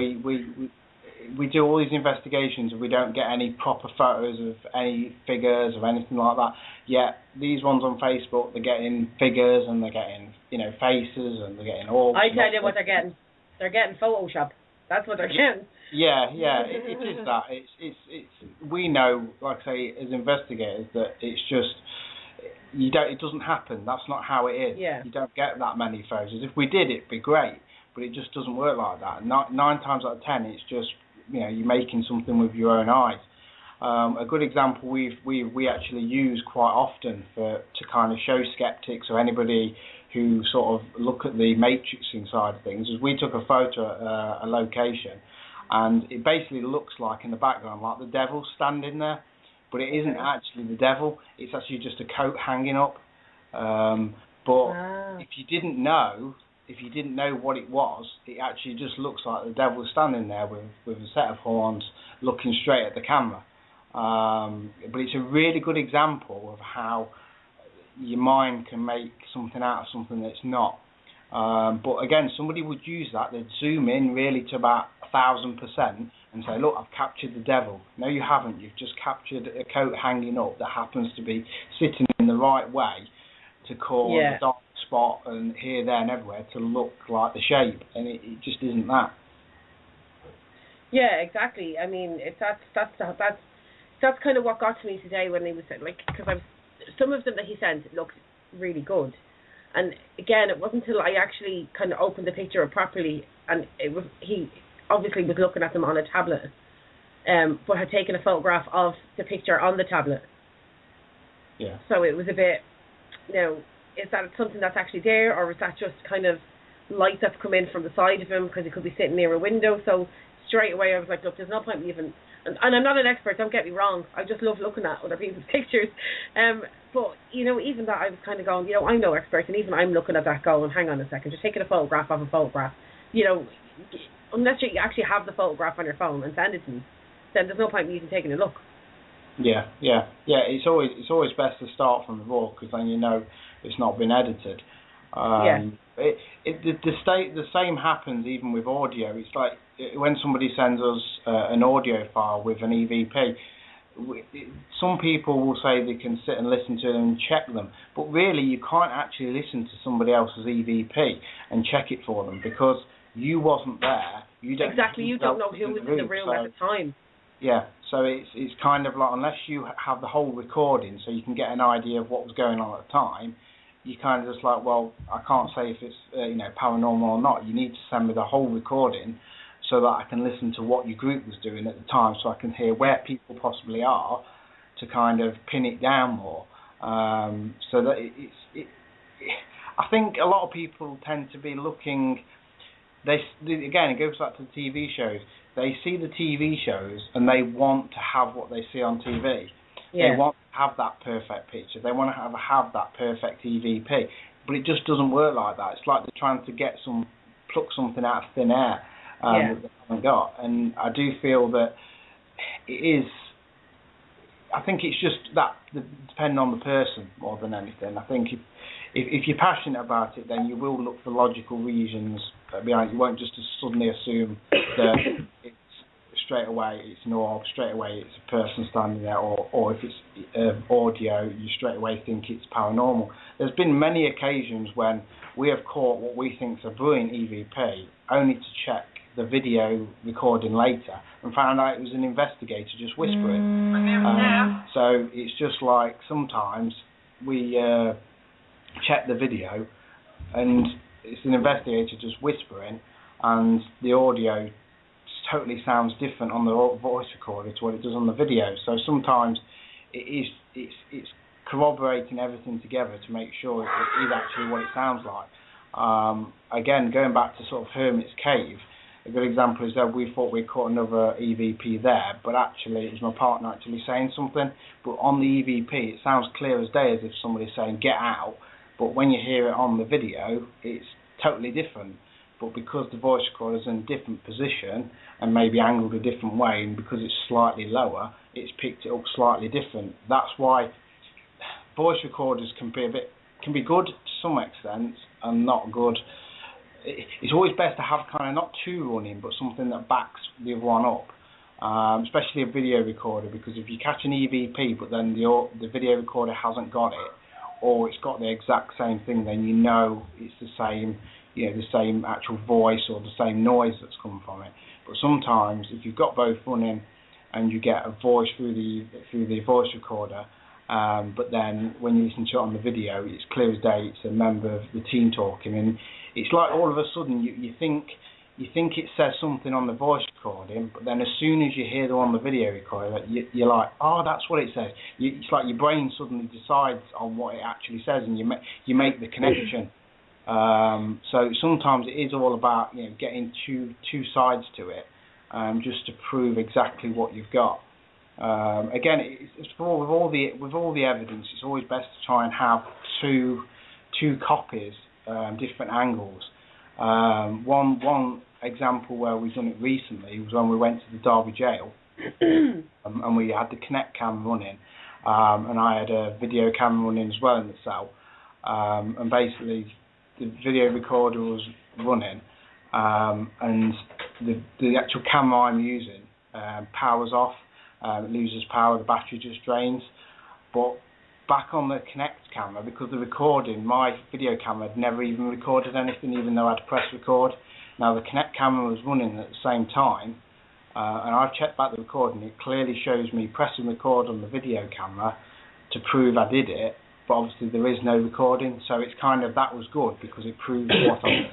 Speaker 4: We do all these investigations and we don't get any proper photos of any figures or anything like that. Yet these ones on Facebook, they're getting figures and they're getting, faces, and they're getting orbs.
Speaker 1: I tell you what they're getting. They're getting Photoshop. That's what they're getting.
Speaker 4: Yeah, it is that. It's we know, like I say, as investigators, that it's just it doesn't happen. That's not how it is. Yeah. You don't get that many photos. If we did, it'd be great, but it just doesn't work like that. 9 times out of 10, it's just you're making something with your own eyes. A good example we actually use quite often to kind of show skeptics or anybody who sort of look at the matrixing side of things is we took a photo at a location, and it basically looks like in the background like the devil's standing there, but it isn't actually the devil. It's actually just a coat hanging up. If you didn't know what it was, it actually just looks like the devil's standing there with a set of horns looking straight at the camera. But it's a really good example of how your mind can make something out of something that's not. But again, somebody would use that. They'd zoom in really to about 1,000% and say, look, I've captured the devil. No, you haven't. You've just captured a coat hanging up that happens to be sitting in the right way to cause a dark spot and here, there and everywhere to look like the shape, and it just isn't that.
Speaker 1: Yeah, exactly. That's kind of what got to me today when he was because some of them that he sent looked really good, and again, it wasn't until I actually kind of opened the picture up properly, and he obviously was looking at them on a tablet, but had taken a photograph of the picture on the tablet.
Speaker 4: Yeah.
Speaker 1: So it was a bit, is that something that's actually there, or is that just kind of light that's come in from the side of him because he could be sitting near a window? So straight away I was like, look, there's no point in even and I'm not an expert, don't get me wrong, I just love looking at other people's pictures, but, even that I was kind of going, I'm no expert, and even I'm looking at that going, hang on a second, just taking a photograph of a photograph, unless you actually have the photograph on your phone and send it to me, then there's no point in even taking a look.
Speaker 4: Yeah. It's always best to start from the raw, because then it's not been edited. The same happens even with audio. It's like when somebody sends us an audio file with an EVP. Some people will say they can sit and listen to them and check them, but really you can't actually listen to somebody else's EVP and check it for them, because you wasn't there. You don't know who was in the room at the time. Yeah, so it's kind of like, unless you have the whole recording so you can get an idea of what was going on at the time, you kind of just like, well, I can't say if it's paranormal or not. You need to send me the whole recording so that I can listen to what your group was doing at the time, so I can hear where people possibly are to kind of pin it down more. So that I think a lot of people tend to be looking. Again, it goes back to the TV shows. They see the TV shows and they want to have what they see on TV. Yeah. They want to have that perfect picture. They want to have that perfect EVP. But it just doesn't work like that. It's like they're trying to pluck something out of thin air that they haven't got. And I do feel that it is. I think it's just that depending on the person more than anything. I think if you're passionate about it, then you will look for logical reasons behind it. You won't just suddenly assume that it's straight away it's an orb, straight away it's a person standing there, or if it's audio, you straight away think it's paranormal. There's been many occasions when we have caught what we think is a brilliant EVP, only to check the video recording later and found out it was an investigator just whispering. So it's just like sometimes we check the video and it's an investigator just whispering, and the audio totally sounds different on the voice recorder to what it does on the video. So sometimes it's corroborating everything together to make sure it is actually what it sounds like. Again, going back to sort of Hermit's Cave, a good example is that we thought we caught another EVP there, but actually it was my partner actually saying something. But on the EVP, it sounds clear as day, as if somebody's saying "get out." But when you hear it on the video, it's totally different. But because the voice recorder is in a different position and maybe angled a different way, and because it's slightly lower, it's picked it up slightly different. That's why voice recorders can be good to some extent and not good. It's always best to have kind of not two running, but something that backs the other one up, especially a video recorder, because if you catch an EVP but then the video recorder hasn't got it, or it's got the exact same thing, then you know it's the same, the same actual voice or the same noise that's coming from it. But sometimes if you've got both running and you get a voice through the voice recorder, but then when you listen to it on the video, it's clear as day it's a member of the team talking, and it's like all of a sudden you think it says something on the voice recording, but then as soon as you hear them on the video recorder, you're like, oh, that's what it says. It's like your brain suddenly decides on what it actually says, and you make the connection. So sometimes it is all about getting two sides to it, just to prove exactly what you've got. Again, with all the evidence, it's always best to try and have two copies, different angles. One example where we've done it recently was when we went to the Derby jail, and we had the Kinect cam running, and I had a video camera running as well in the cell, and basically the video recorder was running, and the actual camera I'm using powers off, it loses power, the battery just drains. But back on the Kinect camera, because the recording, my video camera had never even recorded anything, even though I'd press record. Now the Kinect camera was running at the same time, and I've checked back the recording. It clearly shows me pressing record on the video camera to prove I did it, but obviously there is no recording, so it's kind of, that was good because it proves what I did.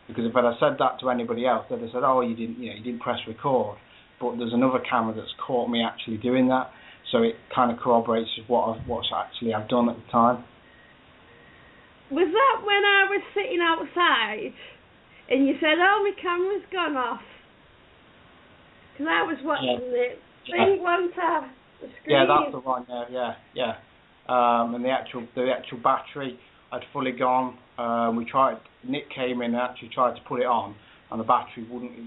Speaker 4: Because if I'd have said that to anybody else, they'd have said, oh, you didn't press record. But there's another camera that's caught me actually doing that, so it kind of corroborates what's actually I've done at the time.
Speaker 2: Was that when I was sitting outside and you said, oh, my camera's gone off? Because I was watching it thing, wasn't it? The screen.
Speaker 4: Yeah, that's the one. Yeah. And the actual battery had fully gone. Nick came in and actually tried to put it on, and the battery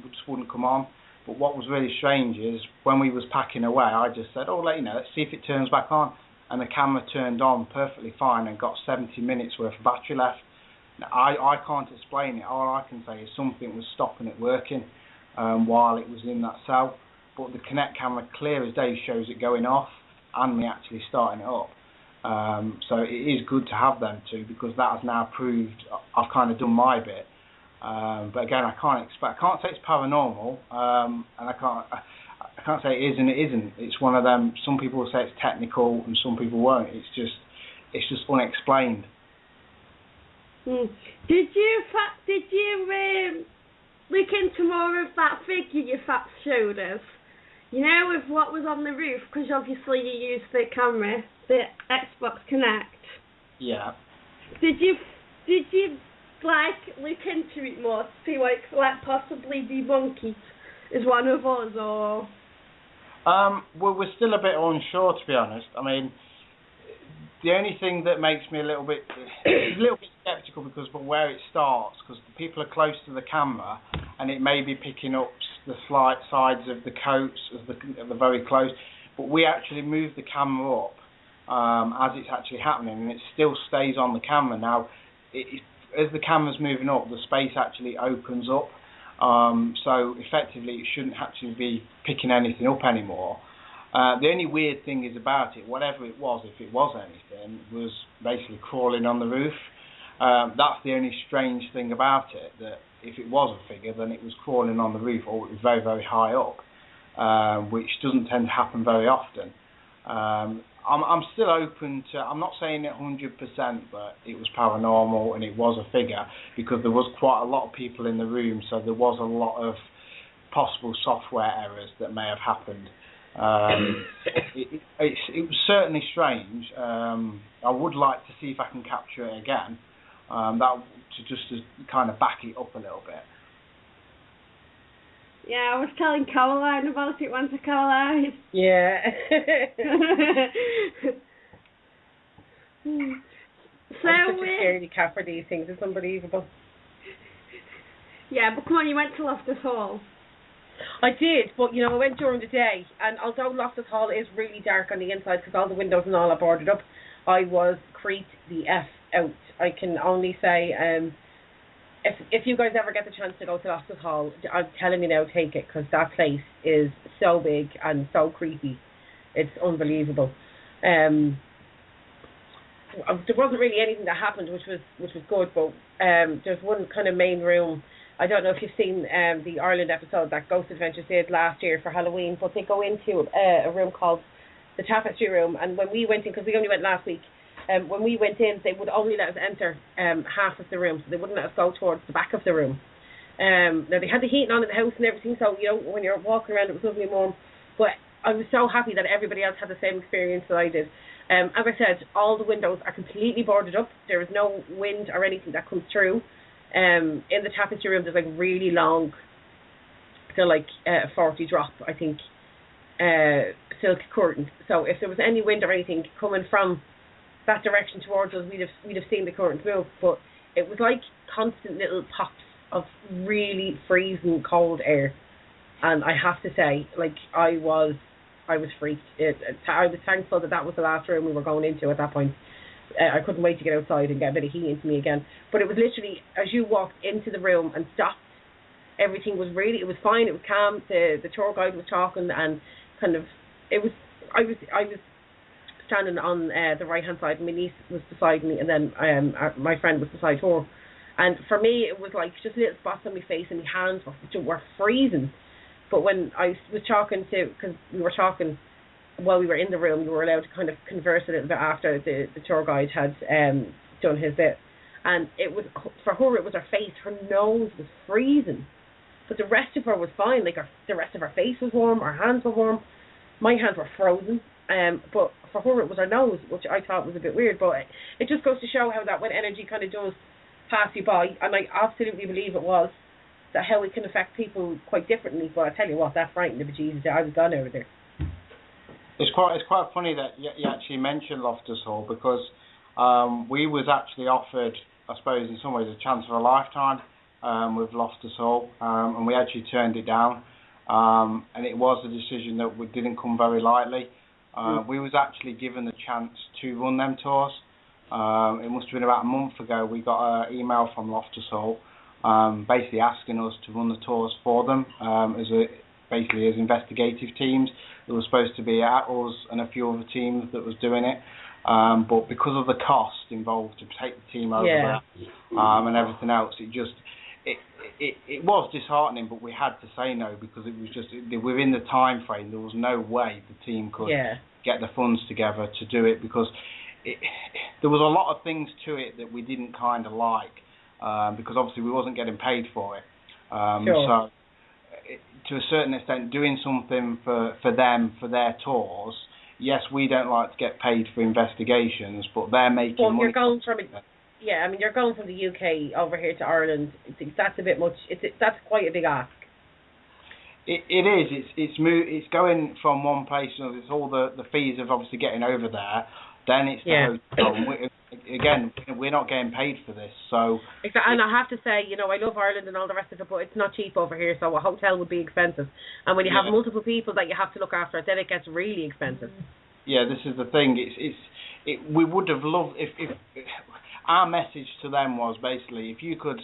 Speaker 4: just wouldn't come on. But what was really strange is when we was packing away, I just said, let's see if it turns back on. And the camera turned on perfectly fine and got 70 minutes worth of battery left. Now, I can't explain it. All I can say is something was stopping it working while it was in that cell. But the Kinect camera, clear as day, shows it going off and me actually starting it up. So it is good to have them two, because that has now proved I've kind of done my bit. But again, I can't say it's paranormal, and I can't say it is and it isn't. It's one of them. Some people will say it's technical, and some people won't. It's just unexplained.
Speaker 2: Did you look into more of that figure you showed us? You know, with what was on the roof, because obviously you used the camera, the Xbox Kinect.
Speaker 4: Yeah. Did
Speaker 2: you look into it more to see like possibly debunk it as one of us, or?
Speaker 4: Well, we're still a bit unsure, to be honest. I mean, the only thing that makes me a little bit sceptical because of where it starts, because the people are close to the camera, and it may be picking up the slight sides of the coats of the very close. But we actually move the camera up as it's actually happening, and it still stays on the camera. Now, as the camera's moving up, the space actually opens up. So effectively, it shouldn't actually be picking anything up anymore. The only weird thing is about it, whatever it was, if it was anything, was basically crawling on the roof. That's the only strange thing about it, that if it was a figure, then it was crawling on the roof, or it was very, very high up, which doesn't tend to happen very often. I'm still open to, I'm not saying it 100%, but it was paranormal and it was a figure, because there was quite a lot of people in the room, so there was a lot of possible software errors that may have happened. It was certainly strange. I would like to see if I can capture it again, to kind of back it up a little bit.
Speaker 2: Yeah, I was telling Caroline about it once. Caroline.
Speaker 1: Yeah.
Speaker 2: So
Speaker 1: I'm such a scaredy cat for these things. It's unbelievable.
Speaker 2: Yeah, but come on, you went to Loftus Hall.
Speaker 1: I did, but I went during the day, and although Loftus Hall is really dark on the inside because all the windows and all are boarded up, I was creeped the F out. I can only say, if you guys ever get the chance to go to Loftus Hall, I'm telling you now, take it, because that place is so big and so creepy. It's unbelievable. There wasn't really anything that happened, which was good, but there's one kind of main room. I don't know if you've seen the Ireland episode that Ghost Adventures did last year for Halloween, but they go into a room called the Tapestry Room, and when we went in, because we only went last week, when we went in, they would only let us enter half of the room, so they wouldn't let us go towards the back of the room. Now, they had the heating on in the house and everything, so, when you're walking around, it was lovely and warm, but I was so happy that everybody else had the same experience that I did. As I said, all the windows are completely boarded up. There is no wind or anything that comes through. In the Tapestry Room, there's really long, still 40 drop, I think, silk curtains. So if there was any wind or anything coming from that direction towards us, we'd have seen the curtains move. But it was like constant little pops of really freezing cold air, and I have to say, I was freaked. I was thankful that was the last room we were going into at that point. I couldn't wait to get outside and get a bit of heat into me again. But it was literally, as you walked into the room and stopped, everything was it was fine, it was calm, the tour guide was talking, and kind of, I was standing on the right hand side, and my niece was beside me, and then my friend was beside her. And for me, it was just little spots on my face, and my hands were freezing. But when I was talking because we were talking while we were in the room, we were allowed to kind of converse a little bit after the tour guide had done his bit. And it was, for her, it was her face. Her nose was freezing. But the rest of her was fine. The rest of her face was warm, her hands were warm. My hands were frozen. But for her, it was her nose, which I thought was a bit weird. But it just goes to show how that when energy kind of does pass you by, and I absolutely believe it was, that how it can affect people quite differently. But I tell you what, that frightened the bejesus. I was gone over there.
Speaker 4: It's quite funny that you actually mentioned Loftus Hall, because we was actually offered, I suppose, in some ways, a chance of a lifetime with Loftus Hall, and we actually turned it down. And it was a decision that didn't come very lightly. We was actually given the chance to run them tours. It must have been about a month ago. We got an email from Loftus Hall, basically asking us to run the tours for them as investigative teams. There was supposed to be at us and a few other teams that was doing it, but because of the cost involved to take the team over there and everything else, it was disheartening. But we had to say no, because it was just within the time frame. There was no way the team could get the funds together to do it, because there was a lot of things to it that we didn't kind of like, because obviously we wasn't getting paid for it. So to a certain extent, doing something for them, for their tours, yes, we don't like to get paid for investigations, but they're making money.
Speaker 1: You're going from you're going from the UK over here to Ireland. That's a bit much. That's quite a big ask.
Speaker 4: It is. It's going from one place to another. It's all the fees of obviously getting over there. Then it's the hotel. Again, we're not getting paid for this, so.
Speaker 1: Exactly, and I have to say, I love Ireland and all the rest of it, but it's not cheap over here, so a hotel would be expensive. And when you have multiple people that you have to look after, then it gets really expensive. Yeah,
Speaker 4: this is the thing. We would have loved if our message to them was basically, if you could,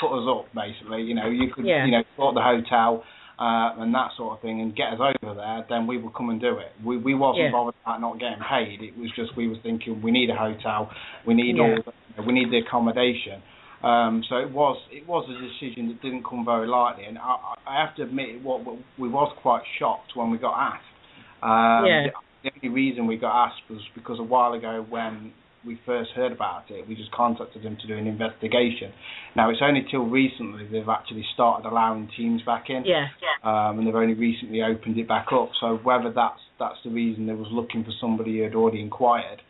Speaker 4: put us up, basically, you could, sort the hotel. And that sort of thing, and get us over there, then we would come and do it. We wasn't bothered about not getting paid. It was just we was thinking we need a hotel, we need we need the accommodation. So it was a decision that didn't come very lightly, and I have to admit, we was quite shocked when we got asked. The only reason we got asked was because a while ago, when we first heard about it, we just contacted them to do an investigation. Now, it's only till recently they've actually started allowing teams back in. And they've only recently opened it back up. So whether that's the reason they was looking for somebody who had already inquired,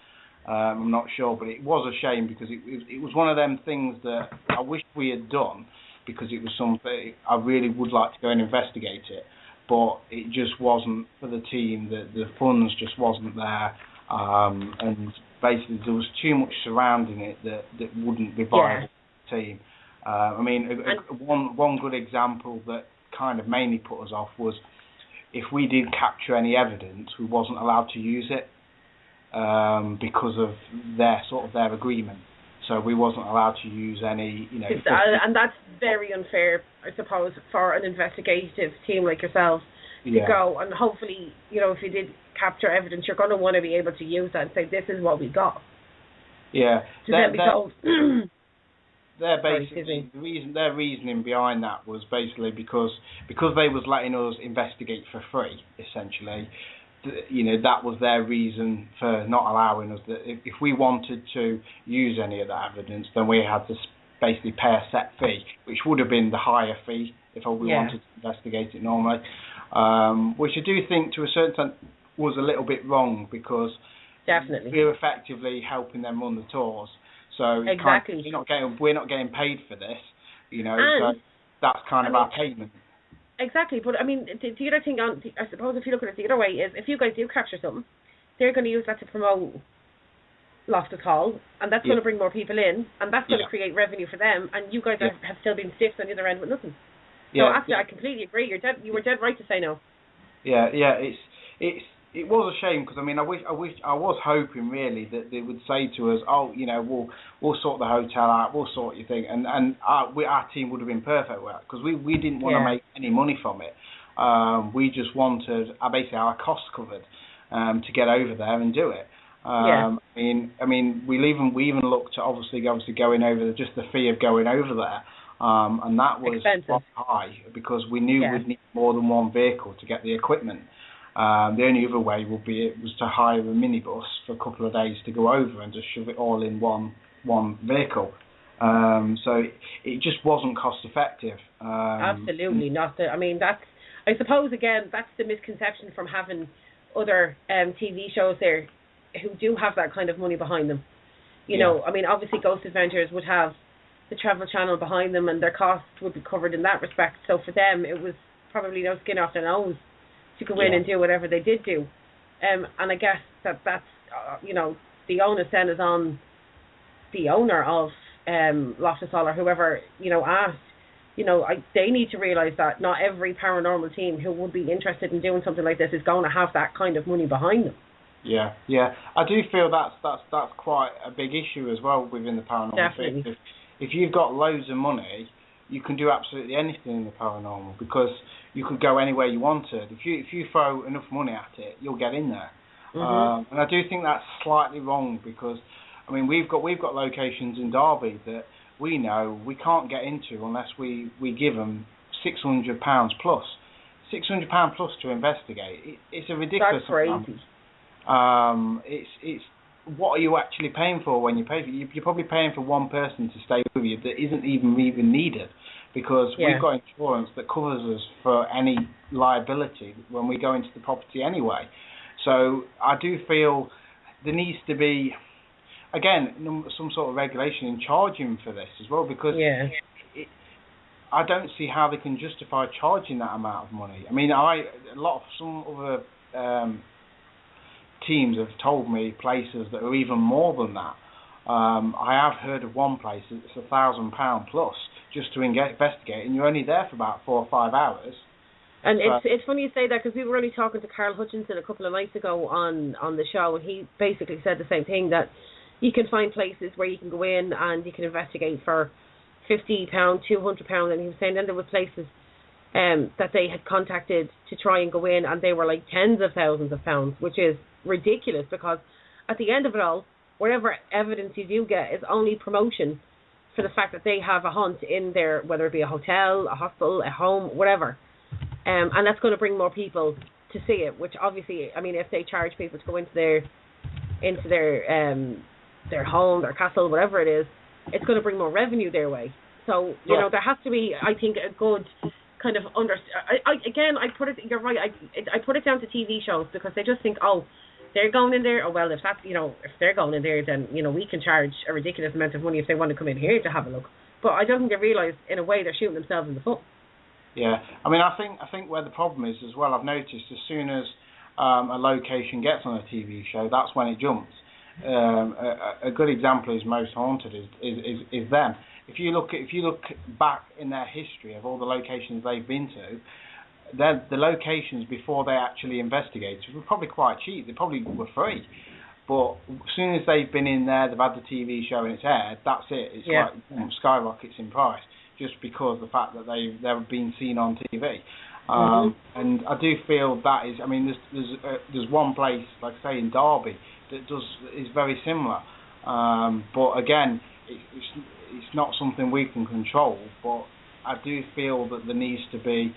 Speaker 4: I'm not sure. But it was a shame, because it was one of them things that I wish we had done, because it was something I really would like to go and investigate it. But it just wasn't for the team. The funds just wasn't there. And basically there was too much surrounding it that wouldn't be viable for the team. One good example that kind of mainly put us off was, if we did capture any evidence, we wasn't allowed to use it because of their agreement. So we wasn't allowed to use any,
Speaker 1: and that's very unfair, I suppose, for an investigative team like yourselves to go, and hopefully, if you did capture evidence, you're going to want to be able to use that and say, this is what we got.
Speaker 4: Yeah.
Speaker 1: Their
Speaker 4: reasoning behind that was basically because they was letting us investigate for free, essentially. That was their reason for not allowing us. That if we wanted to use any of that evidence, then we had to basically pay a set fee, which would have been the higher fee if we wanted to investigate it normally. Which I do think, to a certain extent, was a little bit wrong, because
Speaker 1: definitely
Speaker 4: we're effectively helping them run the tours. So
Speaker 1: exactly,
Speaker 4: we're not getting paid for this, so that's kind of our payment.
Speaker 1: Exactly, but the other thing, I suppose, if you look at it the other way, is if you guys do capture something, they're going to use that to promote Loftus Hall, and that's going to bring more people in, and that's going to create revenue for them, and you guys have still been stiffed on the other end with nothing. So I completely agree. You were dead right to say no.
Speaker 4: It was a shame, because I was hoping really that they would say to us, we'll sort the hotel out, we'll sort your thing, and our team would have been perfect with that, because we didn't want to make any money from it. We just wanted basically our costs covered to get over there and do it. We even looked at obviously going over just the fee of going over there. And that was high, because we knew we'd need more than one vehicle to get the equipment. The only other way was to hire a minibus for a couple of days to go over and just shove it all in one vehicle. So it just wasn't cost effective.
Speaker 1: Absolutely not. I suppose again that's the misconception from having other TV shows there who do have that kind of money behind them. Obviously Ghost Adventures would have the Travel Channel behind them, and their costs would be covered in that respect. So for them, it was probably no skin off their nose to go in and do whatever they did do. And I guess that's the onus then is on the owner of Loftus Hall or whoever asked. They need to realise that not every paranormal team who would be interested in doing something like this is going to have that kind of money behind them.
Speaker 4: Yeah. I do feel that's quite a big issue as well within the paranormal.
Speaker 1: Definitely.
Speaker 4: If you've got loads of money, you can do absolutely anything in the paranormal because you could go anywhere you wanted. If you throw enough money at it, you'll get in there. And I do think that's slightly wrong because, we've got locations in Derby that we know we can't get into unless we give them £600 plus. £600 plus to investigate. It's a ridiculous amount.
Speaker 1: That's
Speaker 4: crazy. It's what are you actually paying for when you pay for it? You're probably paying for one person to stay with you that isn't even needed because we've got insurance that covers us for any liability when we go into the property anyway. So I do feel there needs to be, again, some sort of regulation in charging for this as well because I don't see how they can justify charging that amount of money. Some other teams have told me places that are even more than that. I have heard of one place that's £1,000 plus just to investigate, and you're only there for about 4 or 5 hours.
Speaker 1: And it's funny you say that because we were only talking to Carl Hutchinson a couple of nights ago on the show, and he basically said the same thing, that you can find places where you can go in and you can investigate for £50, £200, and he was saying then there were places that they had contacted to try and go in, and they were like tens of thousands of pounds, which is ridiculous because at the end of it all, whatever evidence you do get is only promotion for the fact that they have a hunt in their, whether it be a hotel, a hospital, a home, whatever. And that's going to bring more people to see it, which obviously, if they charge people to go into their home, their castle, whatever it is, it's going to bring more revenue their way. So, there has to be, I think, a good kind of you're right, I put it down to TV shows because they just think, they're going in there, if that's, if they're going in there, then, we can charge a ridiculous amount of money if they want to come in here to have a look. But I don't think they realise, in a way, they're shooting themselves in the foot.
Speaker 4: Yeah, I think where the problem is as well, I've noticed as soon as a location gets on a TV show, that's when it jumps. A good example is Most Haunted is them. If you look back in their history of all the locations they've been to, the locations before they actually investigated were probably quite cheap. They probably were free. But as soon as they've been in there, they've had the TV show and it's aired, that's it. It's like skyrockets in price just because of the fact that they've been seen on TV. And I do feel that is, there's one place, like I say, in Derby that is very similar. But again, it's not something we can control, but I do feel that there needs to be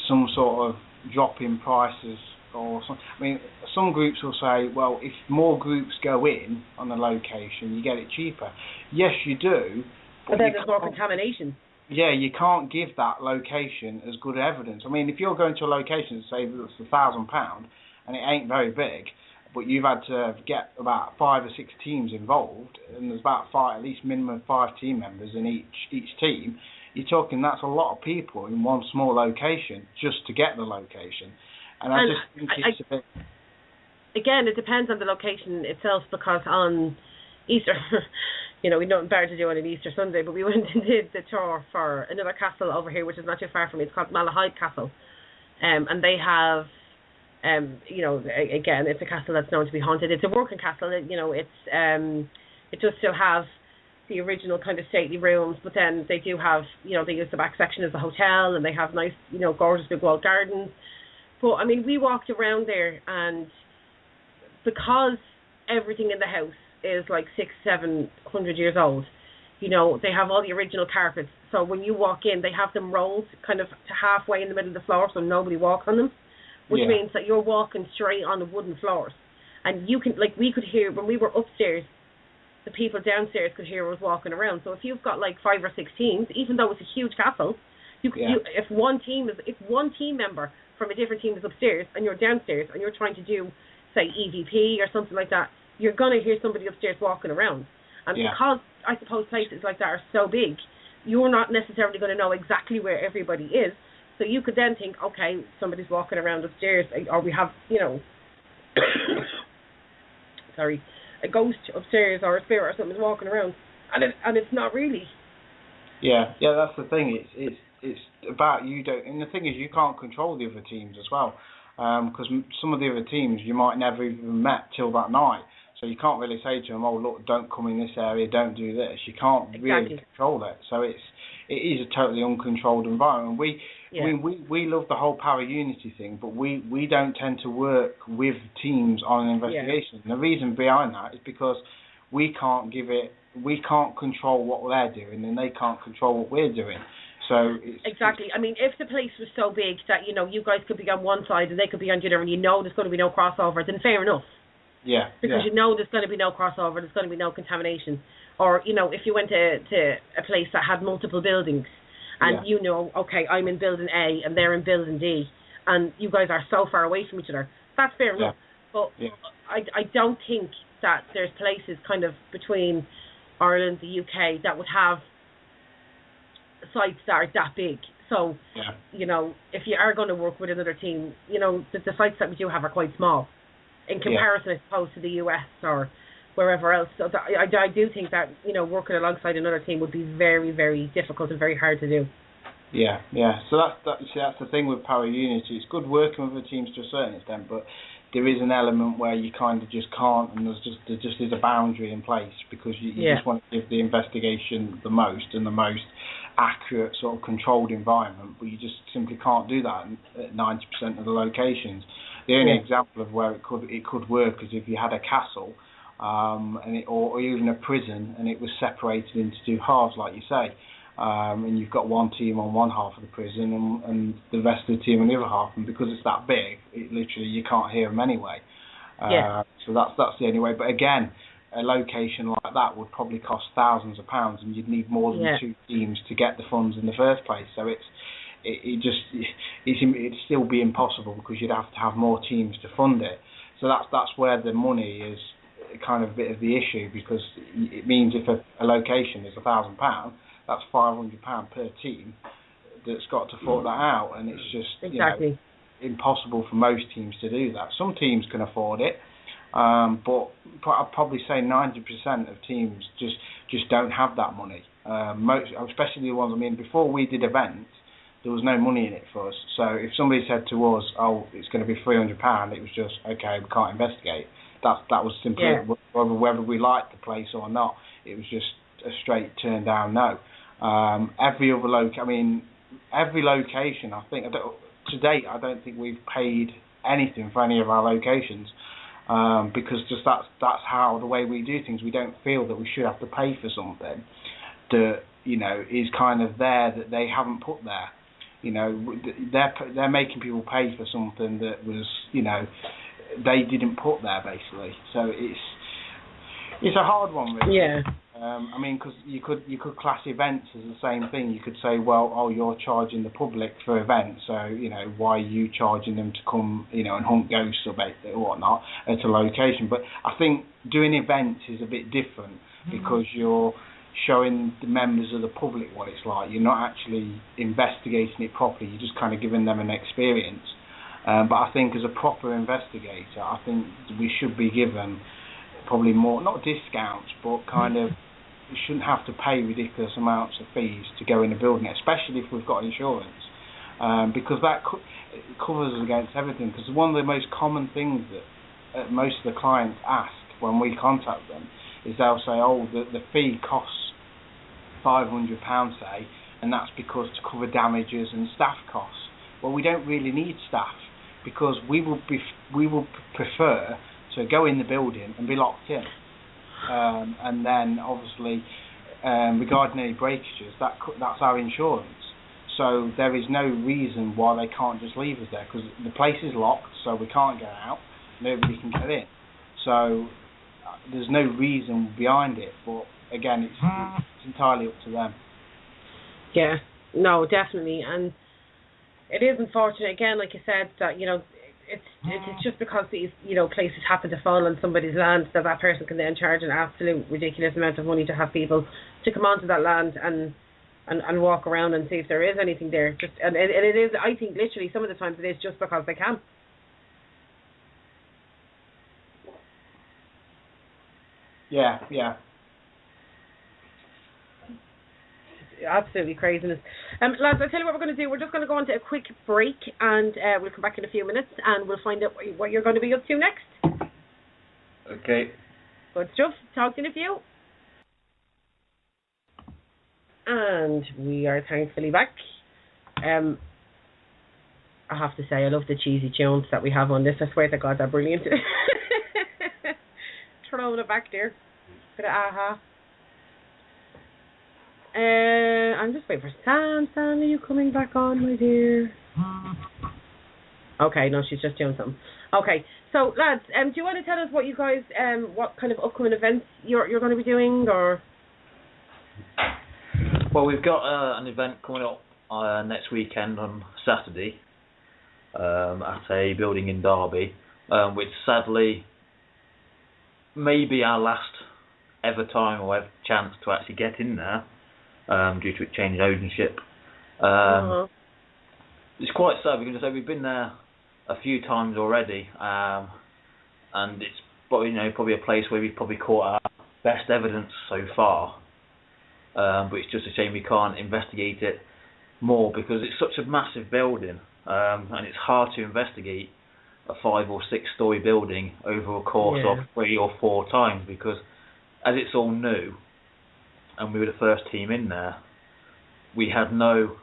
Speaker 4: some sort of drop in prices or something. Some groups will say, well, if more groups go in on a location, you get it cheaper. Yes, you do.
Speaker 1: But then there's more contamination.
Speaker 4: Yeah, you can't give that location as good evidence. If you're going to a location, say that's £1,000, and it ain't very big, but you've had to get about 5 or 6 teams involved, and there's about at least minimum 5 team members in each team, you're talking that's a lot of people in one small location just to get the location. And I just think it's a bit...
Speaker 1: Again, it depends on the location itself, because on Easter, we had nothing better to do on an Easter Sunday, but we went and did the tour for another castle over here, which is not too far from me. It's called Malahide Castle. And they have... again, it's a castle that's known to be haunted. It's a working castle. It does still have the original kind of stately rooms, but then they do have, they use the back section as a hotel, and they have nice, gorgeous big walled gardens. But we walked around there, and because everything in the house is like 600-700 years old, they have all the original carpets. So when you walk in, they have them rolled kind of to halfway in the middle of the floor, so nobody walks on them. Which means that you're walking straight on the wooden floors. And you can, we could hear, when we were upstairs, the people downstairs could hear us walking around. So if you've got 5 or 6 teams, even though it's a huge castle, if one team member from a different team is upstairs and you're downstairs and you're trying to do, say, EVP or something like that, you're going to hear somebody upstairs walking around. And because, I suppose, places like that are so big, you're not necessarily going to know exactly where everybody is. So you could then think, okay, somebody's walking around upstairs, or we have, sorry, a ghost upstairs or a spirit or something is walking around, and it's not really.
Speaker 4: Yeah, that's the thing. It's about you don't, and the thing is you can't control the other teams as well, because some of the other teams you might never even met till that night. So you can't really say to them, oh look, don't come in this area, don't do this. You can't really control it. So it is a totally uncontrolled environment. We love the whole para-unity thing, but we don't tend to work with teams on an investigation. And the reason behind that is because we can't control what they're doing, and they can't control what we're doing. So
Speaker 1: exactly. I mean, if the place was so big that you guys could be on one side and they could be on the other, and there's going to be no crossover, then fair enough.
Speaker 4: Yeah.
Speaker 1: Because there's going to be no crossover, there's going to be no contamination. Or, if you went to a place that had multiple buildings and okay, I'm in building A and they're in building D and you guys are so far away from each other, that's fair enough. But I don't think that there's places kind of between Ireland, the UK, that would have sites that are that big. So, if you are going to work with another team, the sites that we do have are quite small in comparison, I suppose, to the US or wherever else. So I do think that, working alongside another team would be very, very difficult and very hard to do.
Speaker 4: Yeah. So that's the thing with para-unity. It's good working with the teams to a certain extent, but there is an element where you kind of just can't, and there just is a boundary in place because you just want to give the investigation the most accurate sort of controlled environment, but you just simply can't do that at 90% of the locations. The only example of where it could work is if you had a castle, or even a prison, and it was separated into two halves, like you say, and you've got one team on one half of the prison and the rest of the team on the other half, and because it's that big, literally you can't hear them anyway. So that's the only way. But again, a location like that would probably cost thousands of pounds, and you'd need more than two teams to get the funds in the first place. So it'd still be impossible because you'd have to have more teams to fund it. So that's where the money is kind of a bit of the issue, because it means if a location is £1,000, that's £500 per team that's got to sort that out, and it's just impossible for most teams to do that. Some teams can afford it, but I'd probably say 90% of teams just don't have that money. Most, especially the ones, before we did events, there was no money in it for us. So if somebody said to us, oh, it's going to be £300, it was just, okay, we can't investigate. That was simply whether we liked the place or not. It was just a straight turn down no. Every location, I think, to date, I don't think we've paid anything for any of our locations, because just that's how the way we do things. We don't feel that we should have to pay for something that is kind of there that they haven't put there. They're making people pay for something that was they didn't put there, basically. So it's a hard one, really. Yeah. Because you could class events as the same thing. You could say, well, you're charging the public for events, so why are you charging them to come, and hunt ghosts or whatnot at a location? But I think doing events is a bit different because you're showing the members of the public what it's like. You're not actually investigating it properly. You're just kind of giving them an experience. But I think as a proper investigator, I think we should be given probably more, not discounts, but kind of, we shouldn't have to pay ridiculous amounts of fees to go in a building, especially if we've got insurance, because that covers us against everything. Because one of the most common things that most of the clients ask when we contact them is they'll say, the fee costs £500, say, and that's because to cover damages and staff costs. Well, we don't really need staff, because we will prefer to go in the building and be locked in, and then obviously regarding any breakages, that's our insurance. So there is no reason why they can't just leave us there, because the place is locked, so we can't get out, nobody can get in. So there's no reason behind it, but again, it's entirely up to them. Yeah, no, definitely, and it is unfortunate, again, like you said, that it's just because these places happen to fall on somebody's land that person can then charge an absolute ridiculous amount of money to have people to come onto that land and walk around and see if there is anything there. And it is, I think, literally some of the times it is just because they can. Yeah.
Speaker 1: Absolutely craziness. Lads, I'll tell you what we're going to do. We're just going to go on to a quick break, and we'll come back in a few minutes, and we'll find out what you're going to be up to next.
Speaker 3: Okay.
Speaker 1: Good stuff. Talk to you in a few. And we are thankfully back. I have to say, I love the cheesy tunes that we have on this. I swear to God, they're brilliant. Throwing it back there. Bit of aha. I'm just waiting for Sam. Sam, are you coming back on, my dear? Okay, no, she's just doing something. Okay, so lads, do you want to tell us what you guys, what kind of upcoming events you're going to be doing, or?
Speaker 3: Well, we've got an event coming up next weekend on Saturday at a building in Derby, which sadly may be our last ever time or ever chance to actually get in there. Due to it changing ownership. It's quite sad because we've been there a few times already, and it's probably a place where we've probably caught our best evidence so far. But it's just a shame we can't investigate it more because it's such a massive building, and it's hard to investigate a 5 or 6 story building over a course of 3 or 4 times because as it's all new. And we were the first team in there, we had no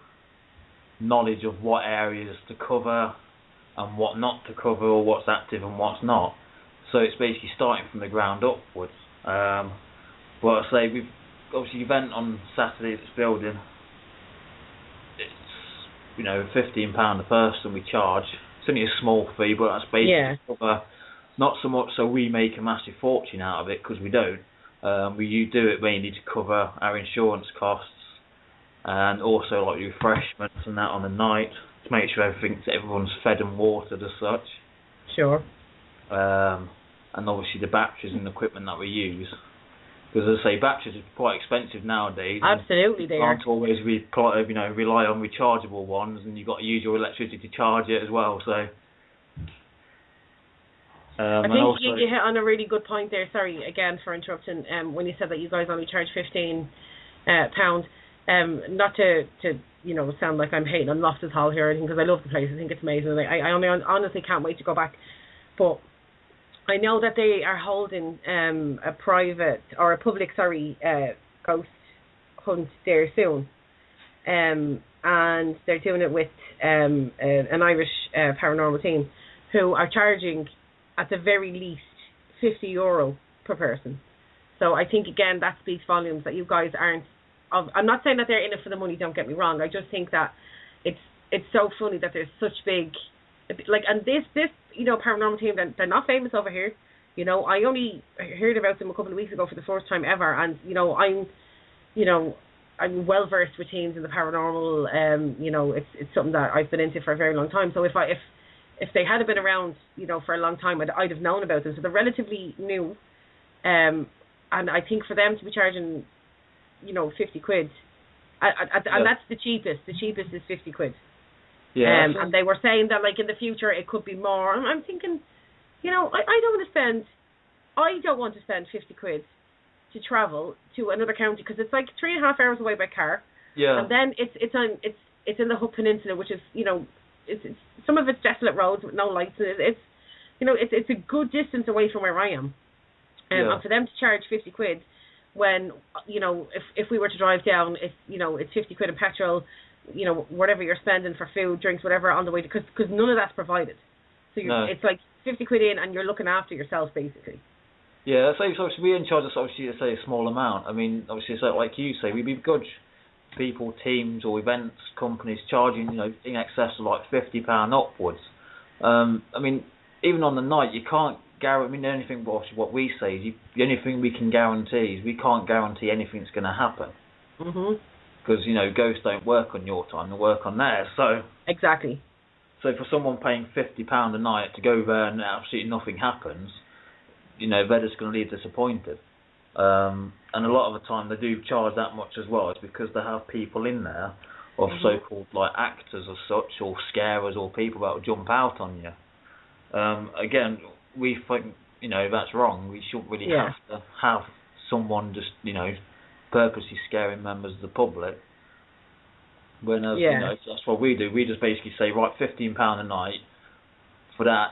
Speaker 3: knowledge of what areas to cover and what not to cover or what's active and what's not. So it's basically starting from the ground upwards. But I say, we've obviously the event on Saturday at this building, it's £15 a person we charge. It's only a small fee, but that's basically to cover, not so much so we make a massive fortune out of it, because we don't. We do it mainly to cover our insurance costs and also like refreshments and that on the night to make sure everyone's fed and watered as such.
Speaker 1: Sure.
Speaker 3: And obviously the batteries and equipment that we use, because as I say, batteries are quite expensive nowadays.
Speaker 1: Absolutely, they are.
Speaker 3: You can't always rely on rechargeable ones, and you've got to use your electricity to charge it as well. So.
Speaker 1: I think you hit on a really good point there. Sorry again for interrupting. When you said that you guys only charge £15, not to sound like I'm hating on Loftus Hall here or anything, because I love the place. I think it's amazing. I honestly can't wait to go back. But I know that they are holding a private or a public ghost hunt there soon, and they're doing it with an Irish paranormal team who are charging, at the very least, €50 per person. So I think, again, that speaks volumes that you guys aren't... I'm not saying that they're in it for the money, don't get me wrong. I just think that it's so funny that there's such big... and this paranormal team, they're not famous over here. I only heard about them a couple of weeks ago for the first time ever, and, I'm well versed with teams in the paranormal. It's something that I've been into for a very long time. So if they had been around, for a long time, I'd have known about them. So they're relatively new, and I think for them to be charging, £50, and that's the cheapest. The cheapest is £50.
Speaker 3: Yeah.
Speaker 1: And they were saying that, in the future, it could be more. I'm thinking, I don't want to spend £50 to travel to another county, because it's 3.5 hours away by car.
Speaker 3: Yeah.
Speaker 1: And then it's in the Hook Peninsula, which is, it's some of it's desolate roads with no lights. It's a good distance away from where I am. And for them to charge £50 when, if we were to drive down, it's £50 in petrol, whatever you're spending for food, drinks, whatever on the way, because none of that's provided. So it's £50 in, and you're looking after yourself, basically.
Speaker 3: Yeah, so obviously we in charge of a small amount. I mean, obviously, so like you say, we begrudge people, teams or events, companies charging, in excess of £50 upwards. I mean, even on the night, you can't guarantee. The only thing what we say is the only thing we can guarantee is we can't guarantee anything's going to happen.
Speaker 1: Mhm.
Speaker 3: Because ghosts don't work on your time; they work on theirs. So
Speaker 1: exactly.
Speaker 3: So for someone paying £50 a night to go there and absolutely nothing happens, they're just going to leave disappointed. And a lot of the time they do charge that much as well. It's because they have people in there of so-called actors as such, or scarers, or people that will jump out on you. Again, we think that's wrong. We shouldn't really have to have someone just, purposely scaring members of the public. When, that's what we do. We just basically say, right, £15 a night. For that,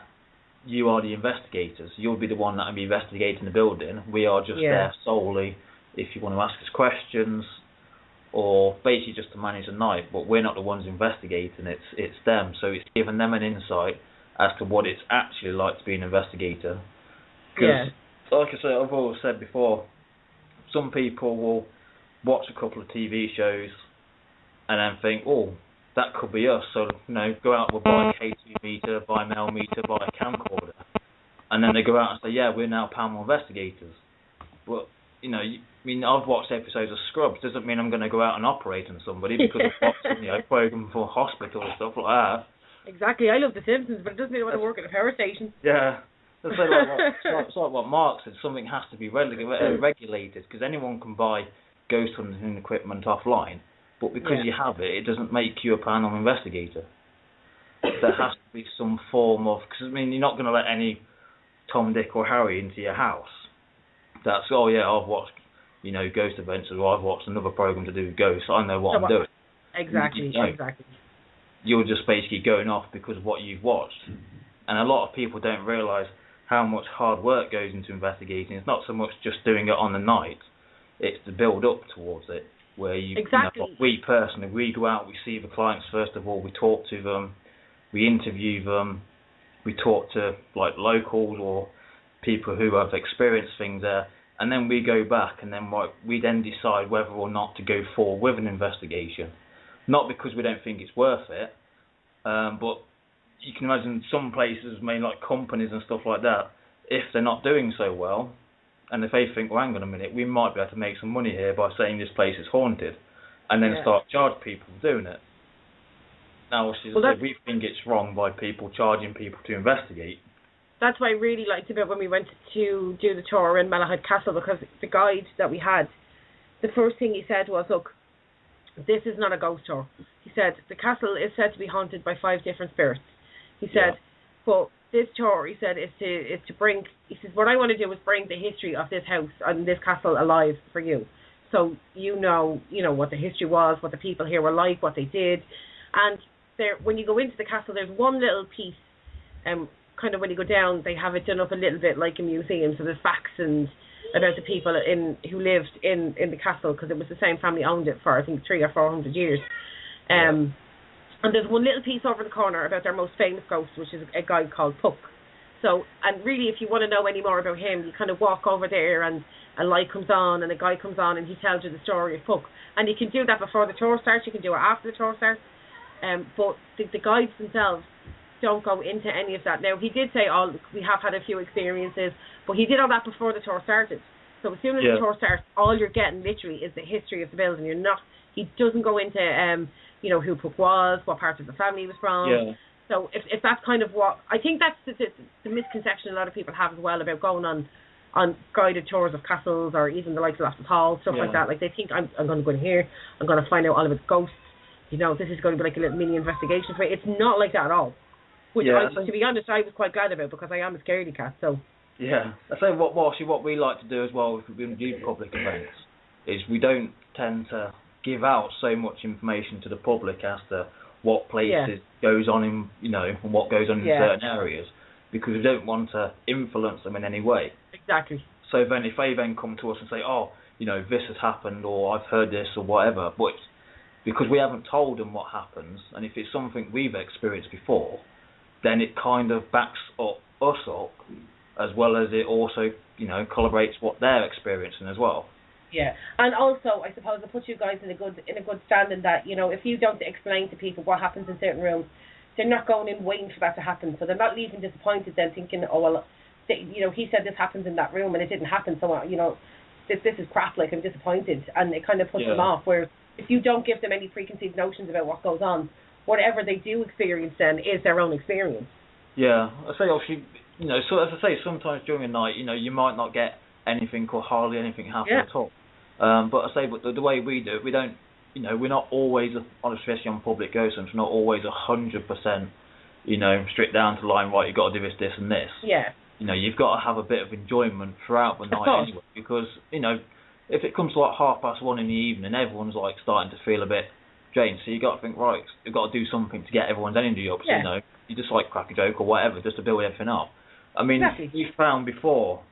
Speaker 3: you are the investigators. You'll be the one that will be investigating the building. We are just there solely if you want to ask us questions, or basically just to manage the night. But we're not the ones investigating. It's them. So it's giving them an insight as to what it's actually like to be an investigator. Because, like I said, I've always said before, some people will watch a couple of TV shows and then think, oh, that could be us. So, go out, we'll buy a K2 meter, buy an L meter, buy a camcorder. And then they go out and say, yeah, we're now paranormal investigators. But, I've watched episodes of Scrubs. Doesn't mean I'm going to go out and operate on somebody because I've watched, program for hospital and stuff like that.
Speaker 1: Exactly. I love The Simpsons, but it doesn't mean I want to work at a power station.
Speaker 3: Yeah. It's like what Mark said. Something has to be regulated, because anyone can buy ghost hunting equipment offline. But because you have it, it doesn't make you a paranormal investigator. There has to be some form of... Because, you're not going to let any Tom, Dick or Harry into your house. That's, I've watched, ghost events, or I've watched another program to do with ghosts. I know what I'm doing.
Speaker 1: Exactly, exactly.
Speaker 3: You're just basically going off because of what you've watched. And a lot of people don't realise how much hard work goes into investigating. It's not so much just doing it on the night. It's the build up towards it. Where we personally, we go out, we see the clients first of all, we talk to them, we interview them, we talk to locals or people who have experienced things there, and then we go back and then we then decide whether or not to go forward with an investigation. Not because we don't think it's worth it, but you can imagine some places, maybe like companies and stuff like that, if they're not doing so well, and if they think, well, hang on a minute, we might be able to make some money here by saying this place is haunted, and then start charging people for doing it. Now, we think it's wrong by people charging people to investigate.
Speaker 1: That's what I really liked about when we went to do the tour in Malahide Castle, because the guide that we had, the first thing he said was, look, this is not a ghost tour. He said, the castle is said to be haunted by 5 different spirits. He said, but this tour, he said, is to bring, he says, what I want to do is bring the history of this house and this castle alive for you. So you know what the history was, what the people here were like, what they did. And there, when you go into the castle, there's one little piece, kind of when you go down, they have it done up a little bit like a museum. So there's facts and about the people who lived in the castle, because it was the same family owned it for, I think, 300 or 400 years. And there's one little piece over the corner about their most famous ghost, which is a guy called Puck. So, and really, if you want to know any more about him, you kind of walk over there and a light comes on and a guy comes on and he tells you the story of Puck. And you can do that before the tour starts, you can do it after the tour starts. But the guides themselves don't go into any of that. Now, he did say, we have had a few experiences, but he did all that before the tour started. So as soon as the tour starts, all you're getting literally is the history of the building. He doesn't go into, who Puck was, what part of the family he was from. Yeah. So if that's kind of what, I think that's the misconception a lot of people have as well about going on guided tours of castles or even the likes of Loftus Hall, stuff like that. Like they think I'm going to go in here, I'm going to find out all about ghosts. This is going to be like a little mini investigation for me. It's not like that at all. Which, to be honest, I was quite glad about because I am a scaredy cat. So. Yeah,
Speaker 3: I think what we like to do as well if we do public events is we don't tend to give out so much information to the public as to what places goes on in, and what goes on in certain areas, because we don't want to influence them in any way.
Speaker 1: Exactly.
Speaker 3: So then if they then come to us and say, this has happened, or I've heard this, or whatever, but because we haven't told them what happens, and if it's something we've experienced before, then it kind of backs us up, as well as it also, corroborates what they're experiencing as well.
Speaker 1: Yeah, and also I suppose it puts you guys in a good standing that if you don't explain to people what happens in certain rooms, they're not going in waiting for that to happen. So they're not leaving disappointed then thinking, he said this happens in that room and it didn't happen. So this is crap. Like I'm disappointed, and it kind of puts them off. Whereas if you don't give them any preconceived notions about what goes on, whatever they do experience then is their own experience.
Speaker 3: Yeah, I say obviously, so as I say, sometimes during the night, you might not get anything or hardly anything happen at all. But I say, the way we do it, we don't, we're not always, especially on public ghost hunts, we're not always 100%, strict down to the line, right, you've got to do this and this.
Speaker 1: Yeah.
Speaker 3: you've got to have a bit of enjoyment throughout the night anyway, because, if it comes to like 1:30 in the evening, everyone's like starting to feel a bit drained, so you've got to think, right, you've got to do something to get everyone's energy up, so, you just like crack a joke or whatever, just to build everything up. I mean, we've found before,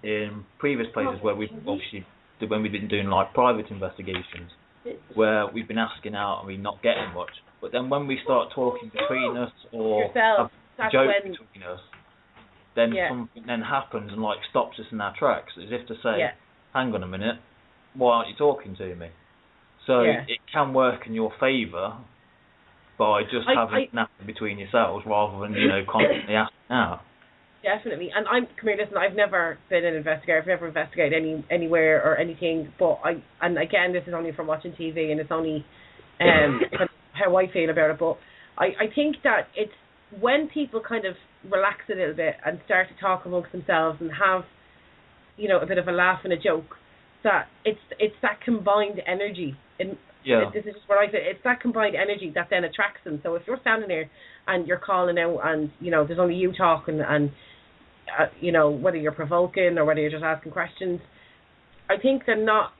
Speaker 3: in previous places where we've obviously, when we've been doing like private investigations, where we've been asking out and we're not getting much, but then when we start talking between us or have a joke between us, then something then happens and like stops us in our tracks, as if to say, hang on a minute, why aren't you talking to me? So it can work in your favour by just having nothing between yourselves rather than, constantly asking out.
Speaker 1: Definitely. And listen, I've never been an investigator. I've never investigated anywhere or anything, but and again, this is only from watching TV, and it's only how I feel about it, but I think that it's when people kind of relax a little bit and start to talk amongst themselves and have, a bit of a laugh and a joke, that it's that combined energy. This is just what I say. It's that combined energy that then attracts them. So if you're standing there and you're calling out and, there's only you talking and, whether you're provoking or whether you're just asking questions, I think they're not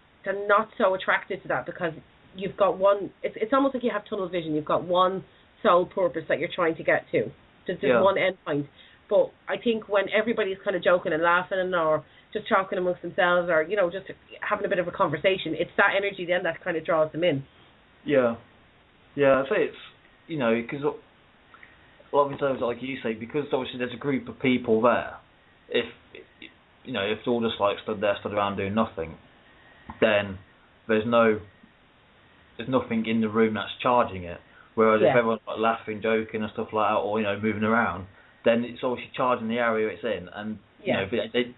Speaker 1: so attracted to that, because you've got one, it's almost like you have tunnel vision. You've got one sole purpose that you're trying to get to. There's just one end point. But I think when everybody's kind of joking and laughing or just talking amongst themselves or, just having a bit of a conversation, it's that energy then that kind of draws them in. Yeah.
Speaker 3: Yeah, I'd say it's, because a lot of times, like you say, because obviously there's a group of people there, if they're all just like stood around doing nothing, then there's nothing in the room that's charging it. Whereas if everyone's like laughing, joking and stuff like that, or, moving around, then it's obviously charging the area it's in, and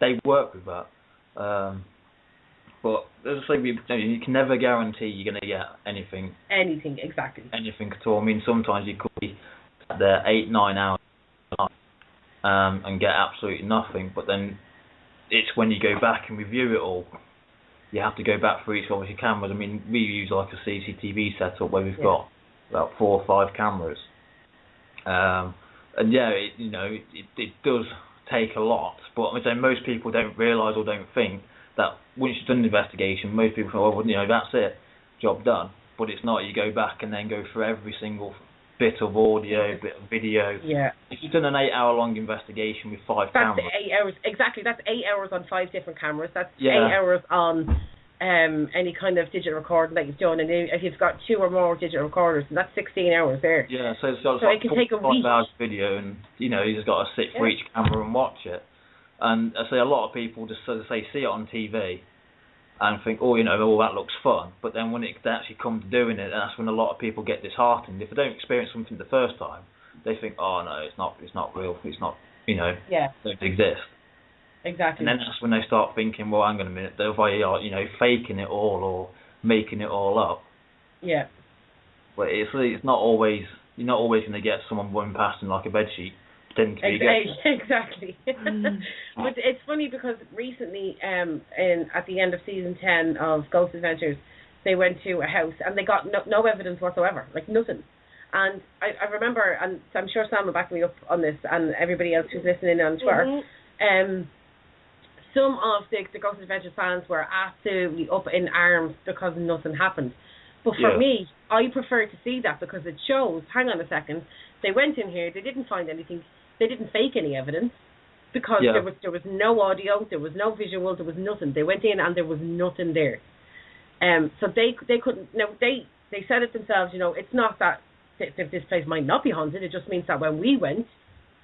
Speaker 3: they work with that. But as I say, you can never guarantee you're going to get anything.
Speaker 1: Anything, exactly.
Speaker 3: Anything at all. I mean, sometimes you could be there 8-9 hours and get absolutely nothing. But then it's when you go back and review it all, you have to go back through each one of your cameras. I mean, we use like a CCTV setup where we've got about 4 or 5 cameras. And it does take a lot, but I mean, most people don't realise or don't think that once you've done an investigation, most people think, well, that's it, job done. But it's not. You go back and then go through every single bit of audio, bit of video. Yeah. If you've done an 8-hour-long investigation with 5 cameras.
Speaker 1: That's 8 hours, exactly. That's 8 hours on 5 different cameras. That's 8 hours on any kind of digital recording that you've done, and if you've got 2 or more digital recorders, and that's 16 hours there.
Speaker 3: Yeah, so it can take a week. 5 hours video, and you just got to sit for each camera and watch it. And I say a lot of people just see it on TV and think, that looks fun. But then when it actually comes to doing it, that's when a lot of people get disheartened. If they don't experience something the first time, they think, oh no, it's not real, it's not, don't exist.
Speaker 1: Exactly.
Speaker 3: And then that's when they start thinking, well, hang on a minute, they're faking it all or making it all up.
Speaker 1: Yeah.
Speaker 3: But it's not always, you're not always going to get someone running past in like a bedsheet pretending to be a
Speaker 1: Exactly. But it's funny because recently, at the end of season 10 of Ghost Adventures, they went to a house and they got no evidence whatsoever, like nothing. And I remember, and I'm sure Sam will back me up on this, and everybody else who's listening on Twitter, some of the Ghost Adventures fans were absolutely up in arms because nothing happened. But for me, I prefer to see that because it shows, hang on a second, they went in here, they didn't find anything, they didn't fake any evidence because there was no audio, there was no visual, there was nothing. They went in and there was nothing there. So they couldn't, they said it themselves, it's not that this place might not be haunted, it just means that when we went,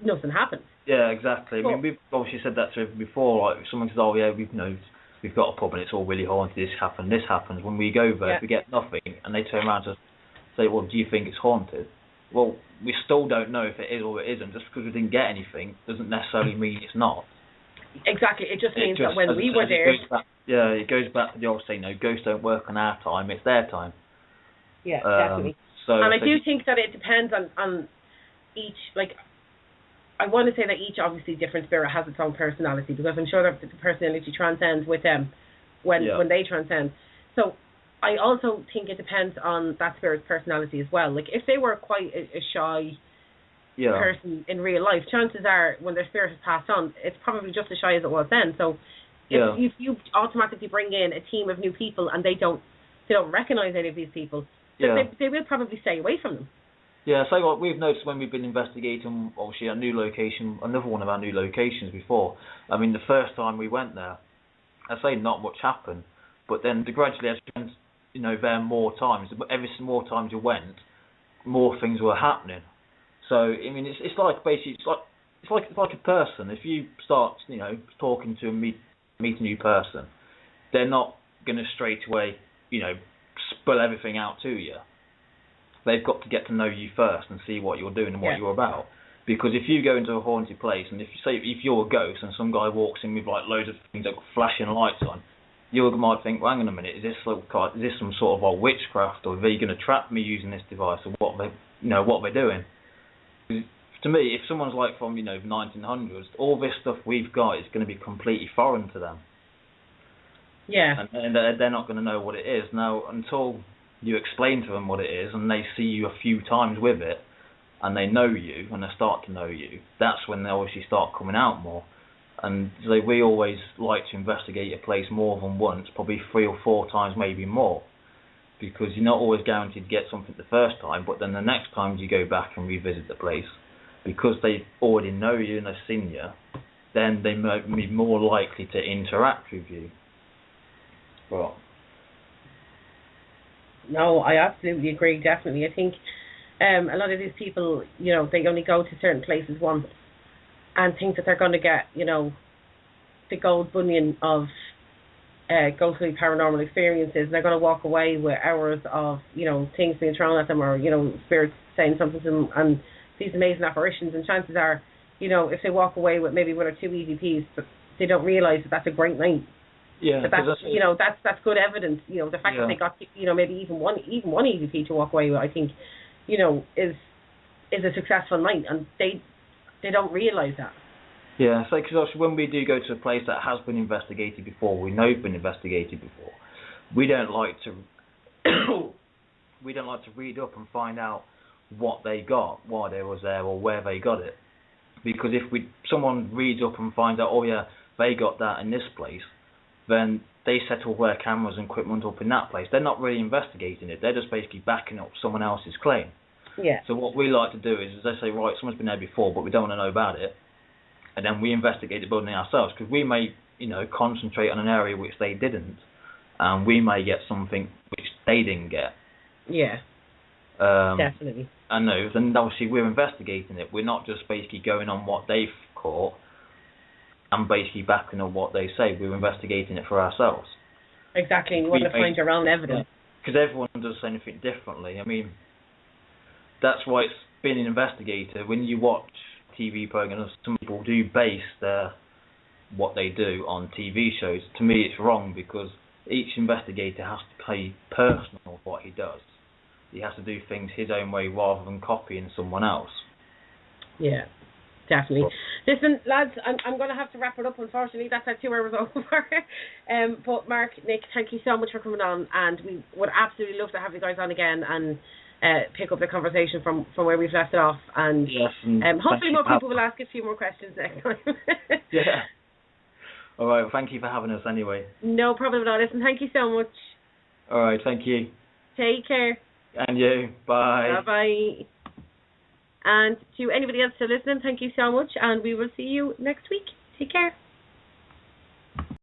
Speaker 1: nothing happened.
Speaker 3: Yeah, exactly. I mean, we've obviously said that to him before. Like, someone says, "Oh yeah, we've got a pub and it's all really haunted. This happens." When we go there, we get nothing, and they turn around to say, "Well, do you think it's haunted?" Well, we still don't know if it is or it isn't. Just because we didn't get anything doesn't necessarily mean it's not.
Speaker 1: Exactly. It just means that when we were there,
Speaker 3: it goes back to the old saying, ghosts don't work on our time; it's their time.
Speaker 1: Yeah, definitely. And I do think that it depends on each, like, I want to say that each obviously different spirit has its own personality, because I'm sure that the personality transcends with them when they transcend. So I also think it depends on that spirit's personality as well. Like if they were quite a shy person in real life. Chances are, when their spirit has passed on, it's probably just as shy as it was then. So if you automatically bring in a team of new people and they don't recognise any of these people, they will probably stay away from them.
Speaker 3: Yeah, so what we've noticed when we've been investigating, obviously, a new location, another one of our new locations before. I mean, the first time we went there, I say not much happened, but then gradually, as you went, there more times, every more times you went, more things were happening. So I mean, it's like basically it's like a person. If you start talking to meet a new person, they're not going to straight away spill everything out to you. They've got to get to know you first and see what you're doing and what you're about. Because if you go into a haunted place and if you're a ghost and some guy walks in with like loads of things that got flashing lights on, you might think, well, hang on a minute, is this some sort of witchcraft, or are they going to trap me using this device, or what they're doing? To me, if someone's like from 1900s, all this stuff we've got is going to be completely foreign to them.
Speaker 1: Yeah.
Speaker 3: And they're not going to know what it is. Now, until you explain to them what it is and they see you a few times with it and they know you and they start to know you, that's when they obviously start coming out more. And so we always like to investigate a place more than once, probably 3 or 4 times, maybe more, because you're not always guaranteed to get something the first time, but then the next time you go back and revisit the place, because they already know you and they've seen you, then they might be more likely to interact with you. Well,
Speaker 1: no, I absolutely agree, definitely. I think a lot of these people, they only go to certain places once and think that they're going to get, the gold bunion of ghostly paranormal experiences, and they're going to walk away with hours of, things being thrown at them, or, spirits saying something to them, and these amazing apparitions. And chances are, if they walk away with maybe 1 or 2 EVPs, but they don't realise that that's a great night.
Speaker 3: Yeah,
Speaker 1: but that's good evidence. The fact that they got maybe even one EVP to walk away with, I think, is a successful night, and they don't realise that.
Speaker 3: Yeah, so because when we do go to a place that has been investigated before, we know it's been investigated before, we don't like to read up and find out what they got, why they was there, or where they got it. Because if someone reads up and finds out, oh yeah, they got that in this place, then they set all their cameras and equipment up in that place. They're not really investigating it. They're just basically backing up someone else's claim.
Speaker 1: Yeah. So
Speaker 3: what we like to do is they say, right, someone's been there before, but we don't want to know about it, and then we investigate the building ourselves, because we may, concentrate on an area which they didn't, and we may get something which they didn't get.
Speaker 1: Yeah. Definitely.
Speaker 3: I know, and obviously we're investigating it. We're not just basically going on what they've caught and basically backing on what they say. We're investigating it for ourselves.
Speaker 1: Exactly, and you want to find your own evidence.
Speaker 3: Because everyone does anything differently. I mean, that's why it's being an investigator. When you watch TV programs, some people do base what they do on TV shows. To me, it's wrong, because each investigator has to be personal what he does. He has to do things his own way rather than copying someone else.
Speaker 1: Yeah, definitely. Listen, lads, I'm going to have to wrap it up, unfortunately. That's our 2 hours over. But Mark, Nick, thank you so much for coming on, and we would absolutely love to have you guys on again and pick up the conversation from where we've left it off. And,
Speaker 3: yes, and
Speaker 1: hopefully more people will ask a few more questions next time.
Speaker 3: Yeah. All right, well, thank you for having us anyway.
Speaker 1: No problem at all. Listen, thank you so much.
Speaker 3: All right, thank you.
Speaker 1: Take care.
Speaker 3: And you. Bye.
Speaker 1: Bye-bye. And to anybody else still listening, thank you so much, and we will see you next week. Take care.